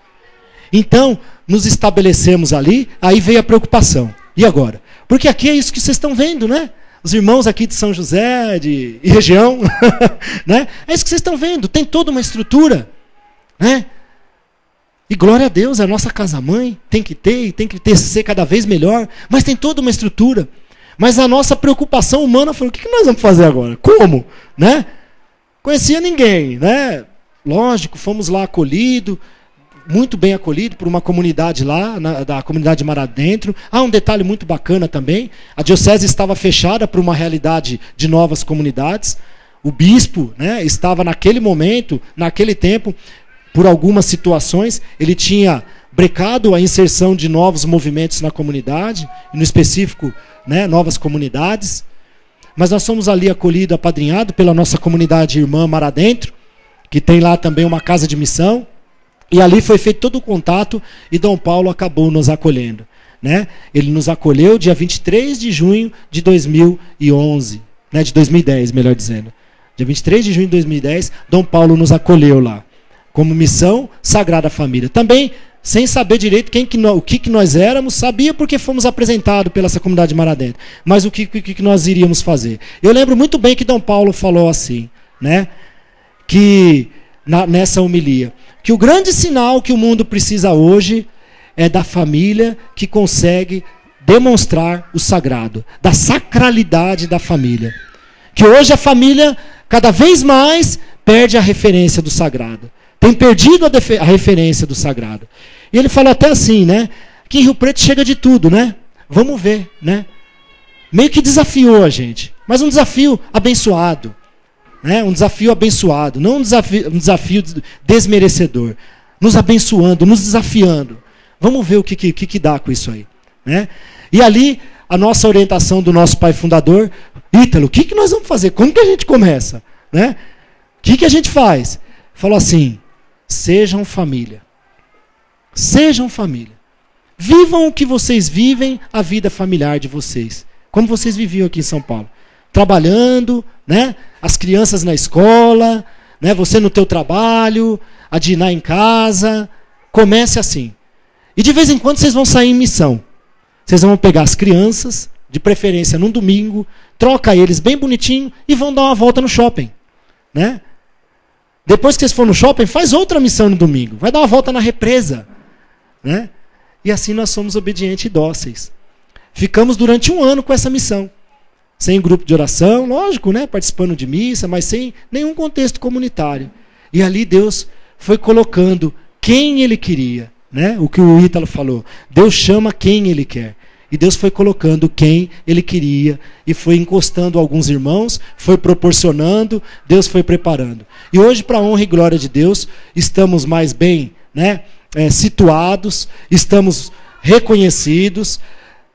Então, nos estabelecemos ali, aí veio a preocupação. E agora? Porque aqui é isso que vocês estão vendo, né? Os irmãos aqui de São José e região, né? É isso que vocês estão vendo, tem toda uma estrutura, né? E glória a Deus, é a nossa casa-mãe, tem que ser cada vez melhor, mas tem toda uma estrutura. Mas a nossa preocupação humana foi, o que nós vamos fazer agora? Como? Né? Conhecia ninguém, né? Lógico, fomos lá acolhidos, muito bem acolhido por uma comunidade lá, da comunidade Mar Adentro. Um detalhe muito bacana também, a diocese estava fechada para uma realidade de novas comunidades. O bispo, né, estava naquele momento, naquele tempo, por algumas situações, ele tinha brecado a inserção de novos movimentos na comunidade, no específico, né, novas comunidades. Mas nós somos ali acolhidos, apadrinhados pela nossa comunidade irmã Mar Adentro, que tem lá também uma casa de missão. E ali foi feito todo o contato e Dom Paulo acabou nos acolhendo. Né? Ele nos acolheu dia 23 de junho de 2011, né? De 2010, melhor dizendo. Dia 23 de junho de 2010, Dom Paulo nos acolheu lá, como missão Sagrada Família. Também, sem saber direito o que nós éramos, sabia porque fomos apresentados pela essa comunidade Mar Adentro, mas o que nós iríamos fazer. Eu lembro muito bem que Dom Paulo falou assim, né? Que nessa homilia, que o grande sinal que o mundo precisa hoje é da família que consegue demonstrar o sagrado, da sacralidade da família. Que hoje a família, cada vez mais, perde a referência do sagrado. Tem perdido a referência do sagrado. E ele fala até assim, né? Que em Rio Preto chega de tudo, né? Vamos ver, né? Meio que desafiou a gente, mas um desafio abençoado. Né? Um desafio abençoado, não um desafio desmerecedor. Nos abençoando, nos desafiando. Vamos ver o que dá com isso aí. Né? E ali, a nossa orientação do nosso pai fundador, Ítalo, o que nós vamos fazer? Como que a gente começa? Né? O que a gente faz? Falou assim, sejam família. Sejam família. Vivam o que vocês vivem, a vida familiar de vocês. Como vocês viviam aqui em São Paulo. Trabalhando, né? As crianças na escola, né? Você no teu trabalho, a Diná em casa. Comece assim. E de vez em quando vocês vão sair em missão. Vocês vão pegar as crianças, de preferência num domingo, troca eles bem bonitinho e vão dar uma volta no shopping. Né? Depois que vocês forem no shopping, faz outra missão no domingo. Vai dar uma volta na represa. Né? E assim nós somos obedientes e dóceis. Ficamos durante 1 ano com essa missão. Sem grupo de oração, lógico, né? Participando de missa, mas sem nenhum contexto comunitário. E ali Deus foi colocando quem Ele queria. Né? O que o Ítalo falou. Deus chama quem Ele quer. E Deus foi colocando quem Ele queria. E foi encostando alguns irmãos, foi proporcionando, Deus foi preparando. E hoje, para a honra e glória de Deus, estamos mais bem, né? Situados, estamos reconhecidos.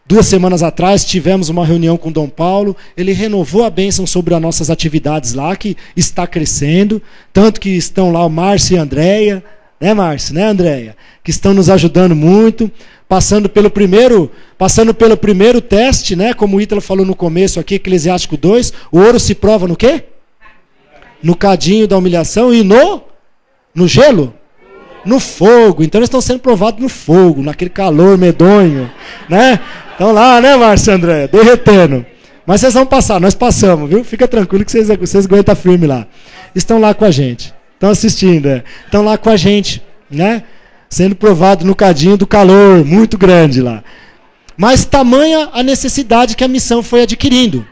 2 semanas atrás tivemos uma reunião com Dom Paulo, ele renovou a bênção sobre as nossas atividades lá, que está crescendo, tanto que estão lá o Márcio e a Andréia, né Márcio, né Andréia, que estão nos ajudando muito, passando pelo primeiro teste, né, como o Ítalo falou no começo aqui, Eclesiástico 2, o ouro se prova no quê? No cadinho da humilhação e no gelo? No fogo. Então eles estão sendo provados no fogo, naquele calor medonho, né? Estão lá, né, Márcio e André? Derretendo. Mas vocês vão passar, nós passamos, viu? Fica tranquilo que vocês aguentam firme lá. Estão lá com a gente. Estão assistindo, Estão lá com a gente, né? Sendo provados no cadinho do calor, muito grande lá. Mas tamanha a necessidade que a missão foi adquirindo.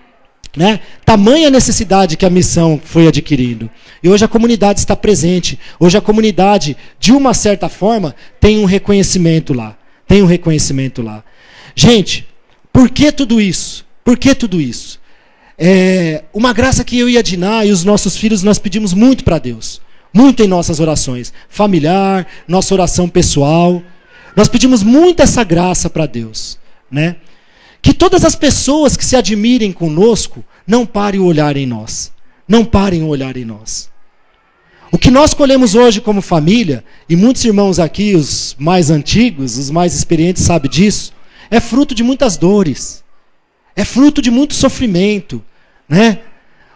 Né? Tamanha necessidade que a missão foi adquirindo. E hoje a comunidade está presente. Hoje a comunidade, de uma certa forma, tem um reconhecimento lá. Tem um reconhecimento lá. Gente, por que tudo isso? Por que tudo isso? Uma graça que eu e a Diná e os nossos filhos nós pedimos muito para Deus. Muito em nossas orações. Familiar, nossa oração pessoal. Nós pedimos muito essa graça para Deus, né? Que todas as pessoas que se admirem conosco não parem o olhar em nós. Não parem o olhar em nós. O que nós colhemos hoje como família, e muitos irmãos aqui, os mais antigos, os mais experientes sabem disso, é fruto de muitas dores. É fruto de muito sofrimento, né?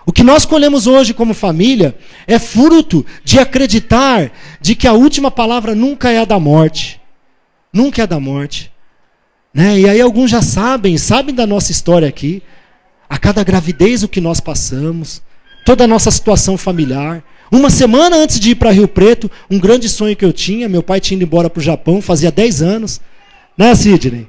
O que nós colhemos hoje como família é fruto de acreditar de que a última palavra nunca é a da morte. Nunca é a da morte. Né? E aí alguns já sabem da nossa história aqui. A cada gravidez o que nós passamos. Toda a nossa situação familiar. Uma semana antes de ir para Rio Preto, um grande sonho que eu tinha, meu pai tinha ido embora para o Japão, fazia 10 anos. Né, Sidney?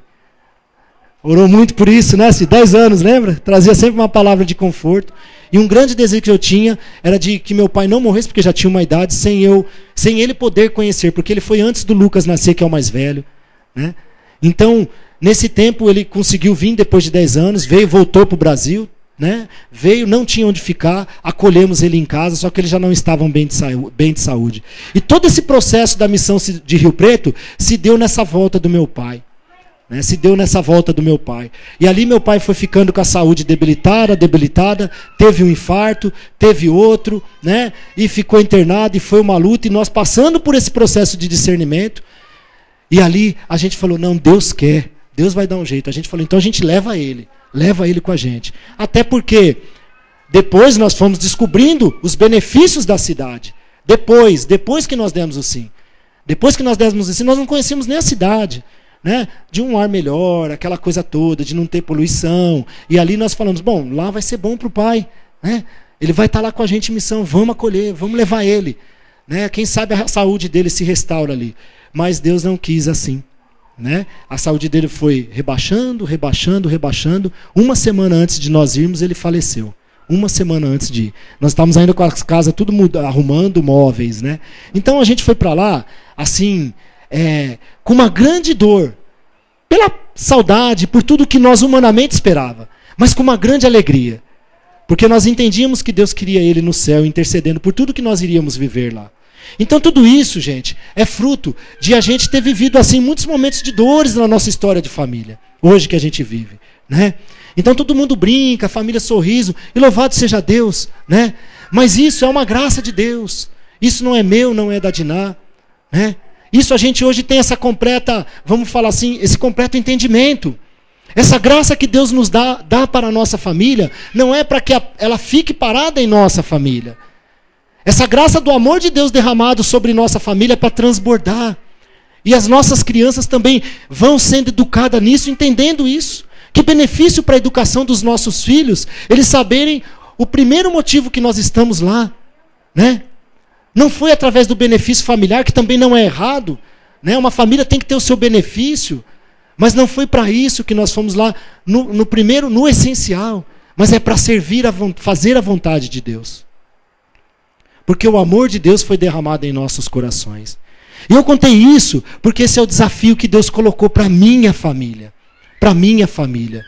Orou muito por isso, né? 10 anos, lembra? Trazia sempre uma palavra de conforto. E um grande desejo que eu tinha era de que meu pai não morresse, porque já tinha uma idade, sem ele poder conhecer, porque ele foi antes do Lucas nascer, que é o mais velho. Né? Então, nesse tempo, ele conseguiu vir depois de 10 anos, voltou para o Brasil, né? Veio, não tinha onde ficar, acolhemos ele em casa, só que eles já não estavam bem de saúde. E todo esse processo da missão de Rio Preto se deu nessa volta do meu pai. Né, se deu nessa volta do meu pai. E ali meu pai foi ficando com a saúde debilitada, teve um infarto, teve outro, né, e ficou internado, e foi uma luta, e nós passando por esse processo de discernimento, e ali a gente falou, não, Deus quer, Deus vai dar um jeito. A gente falou, então a gente leva ele com a gente. Até porque depois nós fomos descobrindo os benefícios da cidade. Depois que nós demos o sim. Depois que nós demos o sim, nós não conhecíamos nem a cidade. Né? De um ar melhor, aquela coisa toda, de não ter poluição. E ali nós falamos, bom, lá vai ser bom para o pai. Né? Ele vai estar lá com a gente em missão, vamos acolher, vamos levar ele. Né? Quem sabe a saúde dele se restaura ali. Mas Deus não quis assim. Né? A saúde dele foi rebaixando. Uma semana antes de nós irmos, ele faleceu. Uma semana antes de ir. Nós estávamos ainda com a casa tudo arrumando móveis. Né? Então a gente foi para lá, assim... com uma grande dor, pela saudade, por tudo que nós humanamente esperava, mas com uma grande alegria, porque nós entendíamos que Deus queria ele no céu, intercedendo por tudo que nós iríamos viver lá. Então tudo isso, gente, é fruto de a gente ter vivido assim muitos momentos de dores na nossa história de família, hoje que a gente vive, né? Então todo mundo brinca, família sorriso, e louvado seja Deus, né? Mas isso é uma graça de Deus, isso não é meu, não é da Diná, né? Isso a gente hoje tem essa completa, vamos falar assim, esse completo entendimento. Essa graça que Deus nos dá para a nossa família, não é para que ela fique parada em nossa família. Essa graça do amor de Deus derramado sobre nossa família é para transbordar. E as nossas crianças também vão sendo educadas nisso, entendendo isso. Que benefício para a educação dos nossos filhos, eles saberem o primeiro motivo que nós estamos lá, né? Não foi através do benefício familiar, que também não é errado. Né? Uma família tem que ter o seu benefício. Mas não foi para isso que nós fomos lá, no primeiro, no essencial. Mas é para fazer a vontade de Deus. Porque o amor de Deus foi derramado em nossos corações. E eu contei isso porque esse é o desafio que Deus colocou para a minha família. Para a minha família.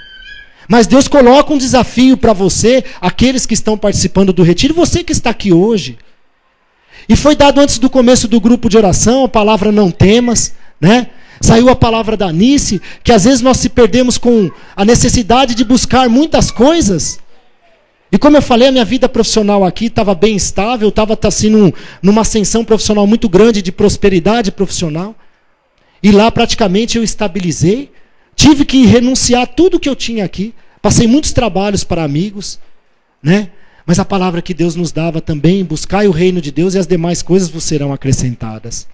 Mas Deus coloca um desafio para você, aqueles que estão participando do retiro, você que está aqui hoje. E foi dado antes do começo do grupo de oração, a palavra não temas, né? Saiu a palavra da Anice, que às vezes nós se perdemos com a necessidade de buscar muitas coisas. E como eu falei, a minha vida profissional aqui estava bem estável, estava assim, numa ascensão profissional muito grande, de prosperidade profissional. E lá praticamente eu estabilizei, tive que renunciar a tudo que eu tinha aqui, passei muitos trabalhos para amigos, né? Mas a palavra que Deus nos dava também, buscai o reino de Deus e as demais coisas vos serão acrescentadas.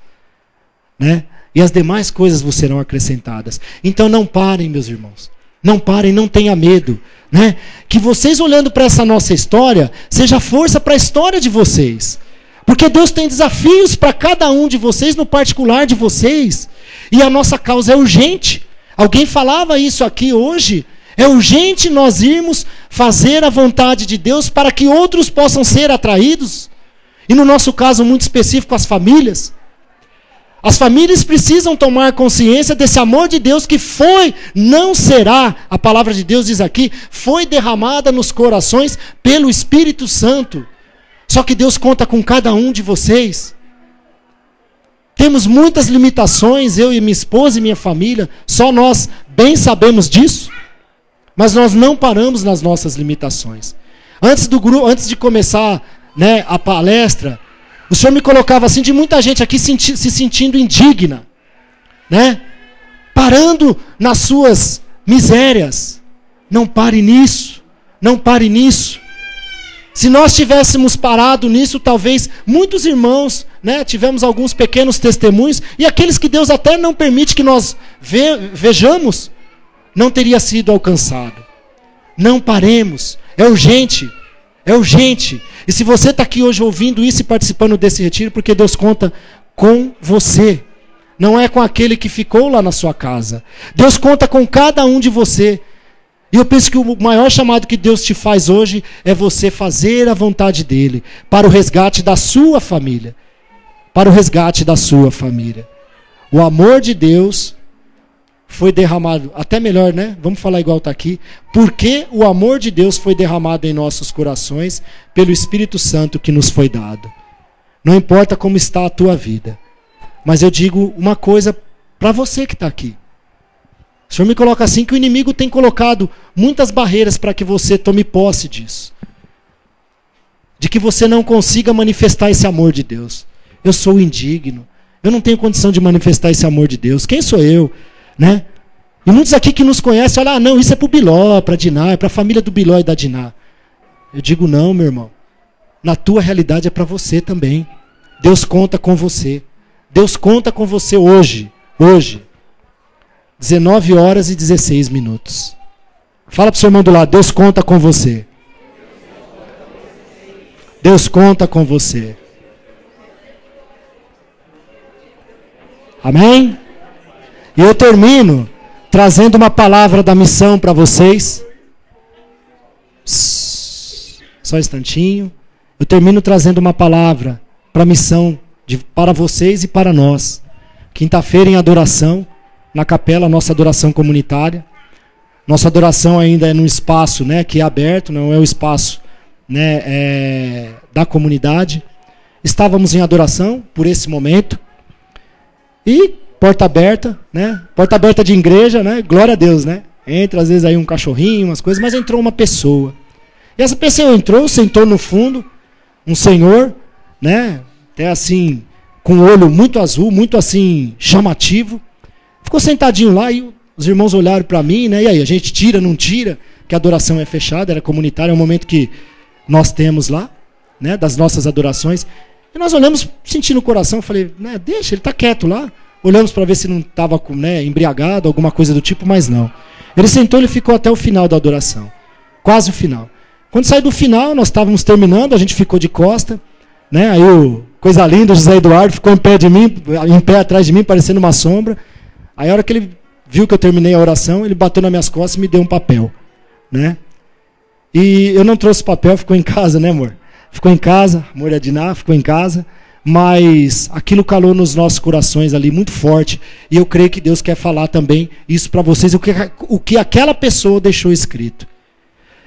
Né? E as demais coisas vos serão acrescentadas. Então não parem, meus irmãos. Não parem, não tenha medo. Né? Que vocês olhando para essa nossa história, seja força para a história de vocês. Porque Deus tem desafios para cada um de vocês, no particular de vocês. E a nossa causa é urgente. Alguém falava isso aqui hoje. É urgente nós irmos fazer a vontade de Deus para que outros possam ser atraídos. E no nosso caso muito específico, as famílias. As famílias precisam tomar consciência desse amor de Deus que não será, a palavra de Deus diz aqui, foi derramada nos corações pelo Espírito Santo. Só que Deus conta com cada um de vocês. Temos muitas limitações, eu e minha esposa e minha família, só nós bem sabemos disso. Mas nós não paramos nas nossas limitações. Antes de começar, né, a palestra, o Senhor me colocava assim, de muita gente aqui se sentindo indigna, né? Parando nas suas misérias. Não pare nisso, não pare nisso. Se nós tivéssemos parado nisso, talvez muitos irmãos, né, tivemos alguns pequenos testemunhos, e aqueles que Deus até não permite que nós vejamos, não teria sido alcançado. Não paremos, é urgente, é urgente. E se você está aqui hoje ouvindo isso e participando desse retiro, porque Deus conta com você, não é com aquele que ficou lá na sua casa. Deus conta com cada um de você. E eu penso que o maior chamado que Deus te faz hoje é você fazer a vontade dEle para o resgate da sua família. Para o resgate da sua família. O amor de Deus foi derramado, até melhor, né? Vamos falar igual está aqui. Porque o amor de Deus foi derramado em nossos corações pelo Espírito Santo que nos foi dado. Não importa como está a tua vida. Mas eu digo uma coisa para você que está aqui. O Senhor me coloca assim, que o inimigo tem colocado muitas barreiras para que você tome posse disso. De que você não consiga manifestar esse amor de Deus. Eu sou indigno. Eu não tenho condição de manifestar esse amor de Deus. Quem sou eu? Né? E muitos aqui que nos conhecem, olha, não, isso é para o Biló, para a Diná, é para a família do Biló e da Diná. Eu digo, não, meu irmão. Na tua realidade é para você também. Deus conta com você. Deus conta com você hoje. Hoje. 19 horas e 16 minutos. Fala para o seu irmão do lado, Deus conta com você. Deus conta com você. Amém? E eu termino trazendo uma palavra da missão para vocês. Só um instantinho. Eu termino trazendo uma palavra para a missão para vocês e para nós. Quinta-feira em adoração. Na capela, nossa adoração comunitária. Nossa adoração ainda é num espaço, né, que é aberto, não é o espaço, né, da comunidade. Estávamos em adoração por esse momento. E porta aberta, né? Porta aberta de igreja, né? Glória a Deus, né? Entra às vezes aí um cachorrinho, umas coisas, mas entrou uma pessoa. E essa pessoa entrou, sentou no fundo, um senhor, né? Até assim, com o olho muito azul, muito assim, chamativo. Ficou sentadinho lá e os irmãos olharam para mim, né? E aí, a gente tira, não tira? Que a adoração é fechada, era comunitária, é um momento que nós temos lá, né? Das nossas adorações. E nós olhamos, sentindo o coração, falei, né? Deixa, ele está quieto lá. Olhamos para ver se não estava, né, embriagado, alguma coisa do tipo, mas não. Ele sentou, ele ficou até o final da adoração. Quase o final. Quando saiu do final, nós estávamos terminando, a gente ficou de costa, né? Aí o coisa linda, o José Eduardo, ficou em pé atrás de mim, parecendo uma sombra. Aí a hora que ele viu que eu terminei a oração, ele bateu nas minhas costas e me deu um papel, né? E eu não trouxe papel, ficou em casa, né, amor? Ficou em casa, amor e a Diná, ficou em casa. Mas aquilo calou nos nossos corações ali muito forte. E eu creio que Deus quer falar também isso para vocês, o que aquela pessoa deixou escrito.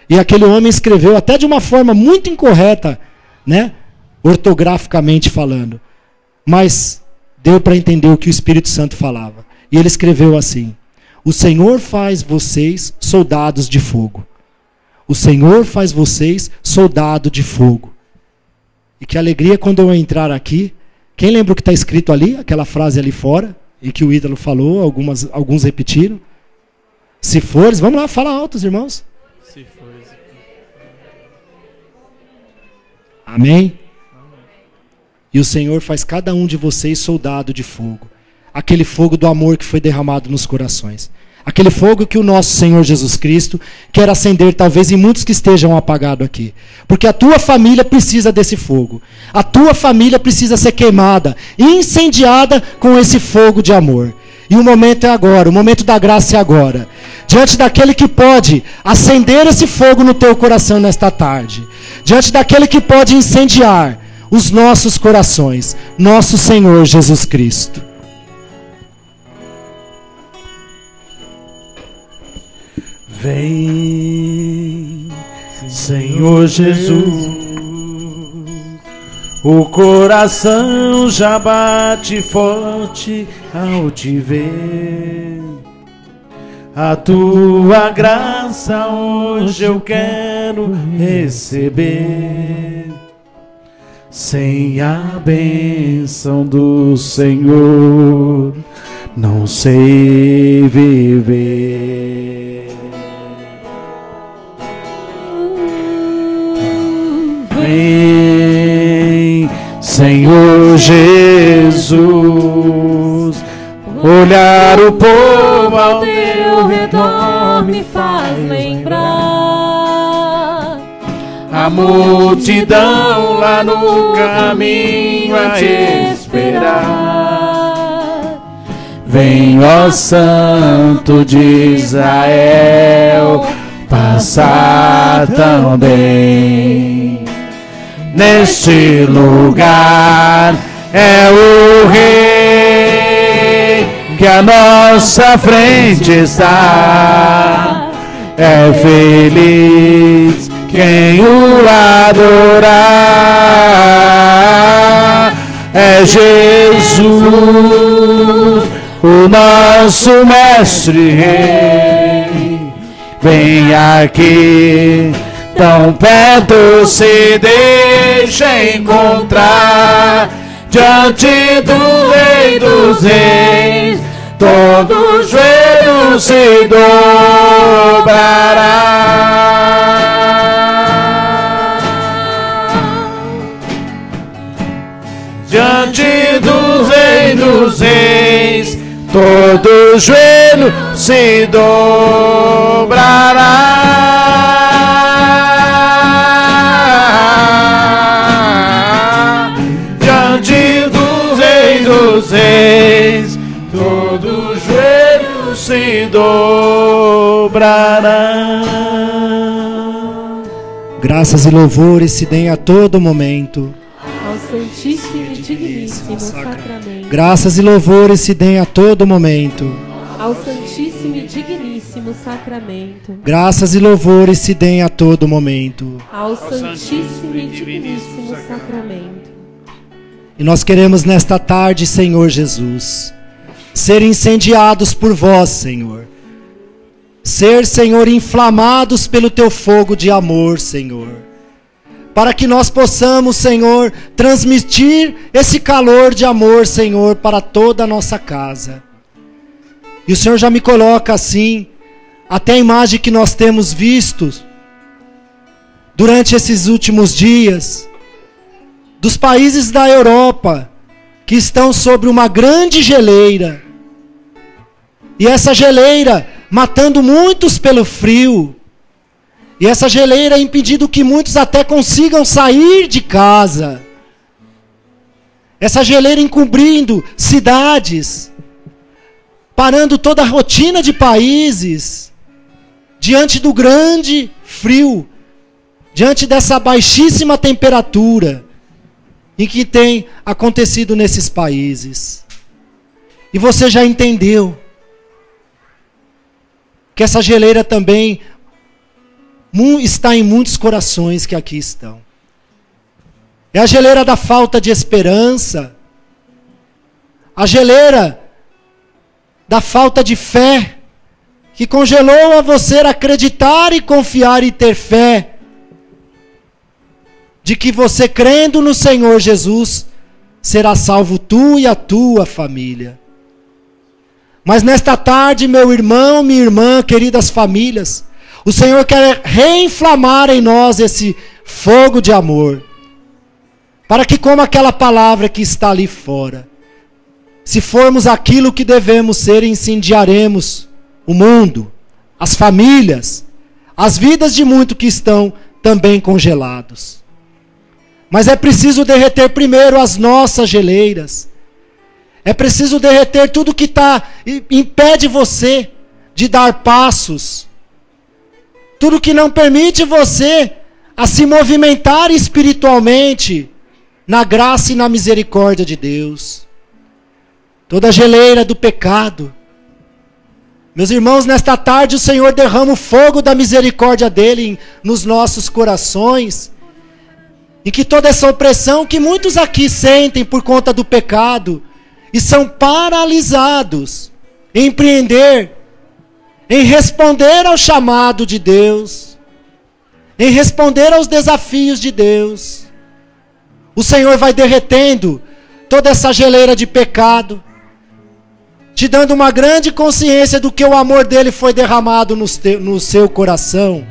E aquele homem escreveu até de uma forma muito incorreta, né? Ortograficamente falando. Mas deu para entender o que o Espírito Santo falava. E ele escreveu assim: o Senhor faz vocês soldados de fogo. O Senhor faz vocês soldado de fogo. E que alegria quando eu entrar aqui. Quem lembra o que está escrito ali? Aquela frase ali fora, e que o Ítalo falou, alguns repetiram. Se fores, vamos lá, fala alto, irmãos. Se fores. Amém? E o Senhor faz cada um de vocês soldado de fogo. Aquele fogo do amor que foi derramado nos corações. Aquele fogo que o nosso Senhor Jesus Cristo quer acender, talvez em muitos que estejam apagados aqui. Porque a tua família precisa desse fogo. A tua família precisa ser queimada, incendiada com esse fogo de amor. E o momento é agora, o momento da graça é agora. Diante daquele que pode acender esse fogo no teu coração nesta tarde. Diante daquele que pode incendiar os nossos corações. Nosso Senhor Jesus Cristo. Vem, Senhor Jesus, O coração já bate forte ao te ver. A tua graça hoje eu quero receber. Sem a bênção do Senhor, não sei viver. Vem, Senhor Jesus, olhar o povo ao teu redor me faz lembrar a multidão lá no caminho a esperar. Vem, ó Santo de Israel, passar também. Neste lugar é o Rei que à nossa frente está. É feliz quem o adorar. É Jesus, o nosso mestre rei. Vem aqui, tão perto se deixa encontrar. Diante do Rei dos Reis, todo joelho se dobrará. Diante do Rei dos Reis, todo joelho se dobrará. Diante do Rei dos Reis, todo joelho se dobrará. Graças e louvores se deem a todo momento ao Santíssimo e Digníssimo Sacramento. Graças e louvores se deem a todo momento ao Santíssimo e Digníssimo Sacramento. Graças e louvores se deem a todo momento ao Santíssimo e Digníssimo Sacramento. E nós queremos nesta tarde, Senhor Jesus, ser incendiados por vós, Senhor. Ser, Senhor, inflamados pelo teu fogo de amor, Senhor. Para que nós possamos, Senhor, transmitir esse calor de amor, Senhor, para toda a nossa casa. E o Senhor já me coloca assim, até a imagem que nós temos visto durante esses últimos dias, dos países da Europa, que estão sobre uma grande geleira. E essa geleira matando muitos pelo frio. E essa geleira impedindo que muitos até consigam sair de casa. Essa geleira encobrindo cidades, parando toda a rotina de países, diante do grande frio, diante dessa baixíssima temperatura em que tem acontecido nesses países. E você já entendeu que essa geleira também está em muitos corações que aqui estão. É a geleira da falta de esperança, a geleira da falta de fé, que congelou a você acreditar e confiar e ter fé, de que você crendo no Senhor Jesus, será salvo tu e a tua família. Mas nesta tarde, meu irmão, minha irmã, queridas famílias, o Senhor quer reinflamar em nós esse fogo de amor, para que, como aquela palavra que está ali fora, se formos aquilo que devemos ser, incendiaremos o mundo, as famílias, as vidas de muitos que estão também congelados. Mas é preciso derreter primeiro as nossas geleiras. É preciso derreter tudo que impede você de dar passos. Tudo que não permite você a se movimentar espiritualmente na graça e na misericórdia de Deus. Toda a geleira do pecado. Meus irmãos, nesta tarde o Senhor derrama o fogo da misericórdia dele nos nossos corações. em que toda essa opressão que muitos aqui sentem por conta do pecado e são paralisados em empreender, em responder ao chamado de Deus, em responder aos desafios de Deus. O Senhor vai derretendo toda essa geleira de pecado, te dando uma grande consciência do que o amor dele foi derramado no seu coração.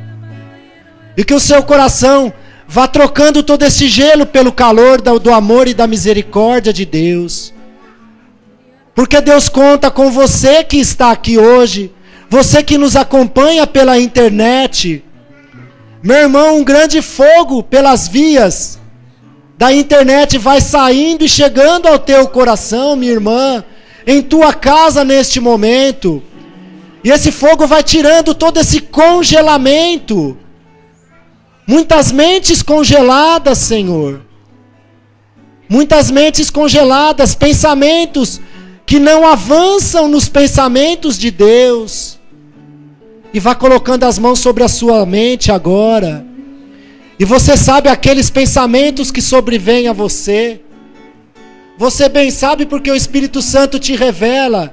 E que o seu coração vá trocando todo esse gelo pelo calor do amor e da misericórdia de Deus. Porque Deus conta com você que está aqui hoje, você que nos acompanha pela internet. Meu irmão, um grande fogo pelas vias da internet vai saindo e chegando ao teu coração, minha irmã, em tua casa neste momento. E esse fogo vai tirando todo esse congelamento. Muitas mentes congeladas, Senhor. Muitas mentes congeladas, pensamentos que não avançam nos pensamentos de Deus. E vai colocando as mãos sobre a sua mente agora. E você sabe aqueles pensamentos que sobrevêm a você. Você bem sabe porque o Espírito Santo te revela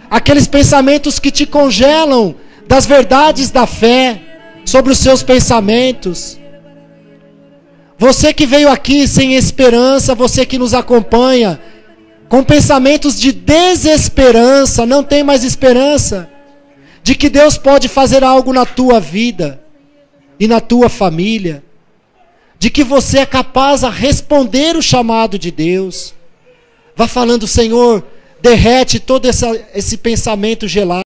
aqueles pensamentos que te congelam das verdades da fé sobre os seus pensamentos. Você que veio aqui sem esperança, você que nos acompanha com pensamentos de desesperança, não tem mais esperança de que Deus pode fazer algo na tua vida e na tua família, de que você é capaz a responder o chamado de Deus. Vá falando, Senhor, derrete todo esse pensamento gelado.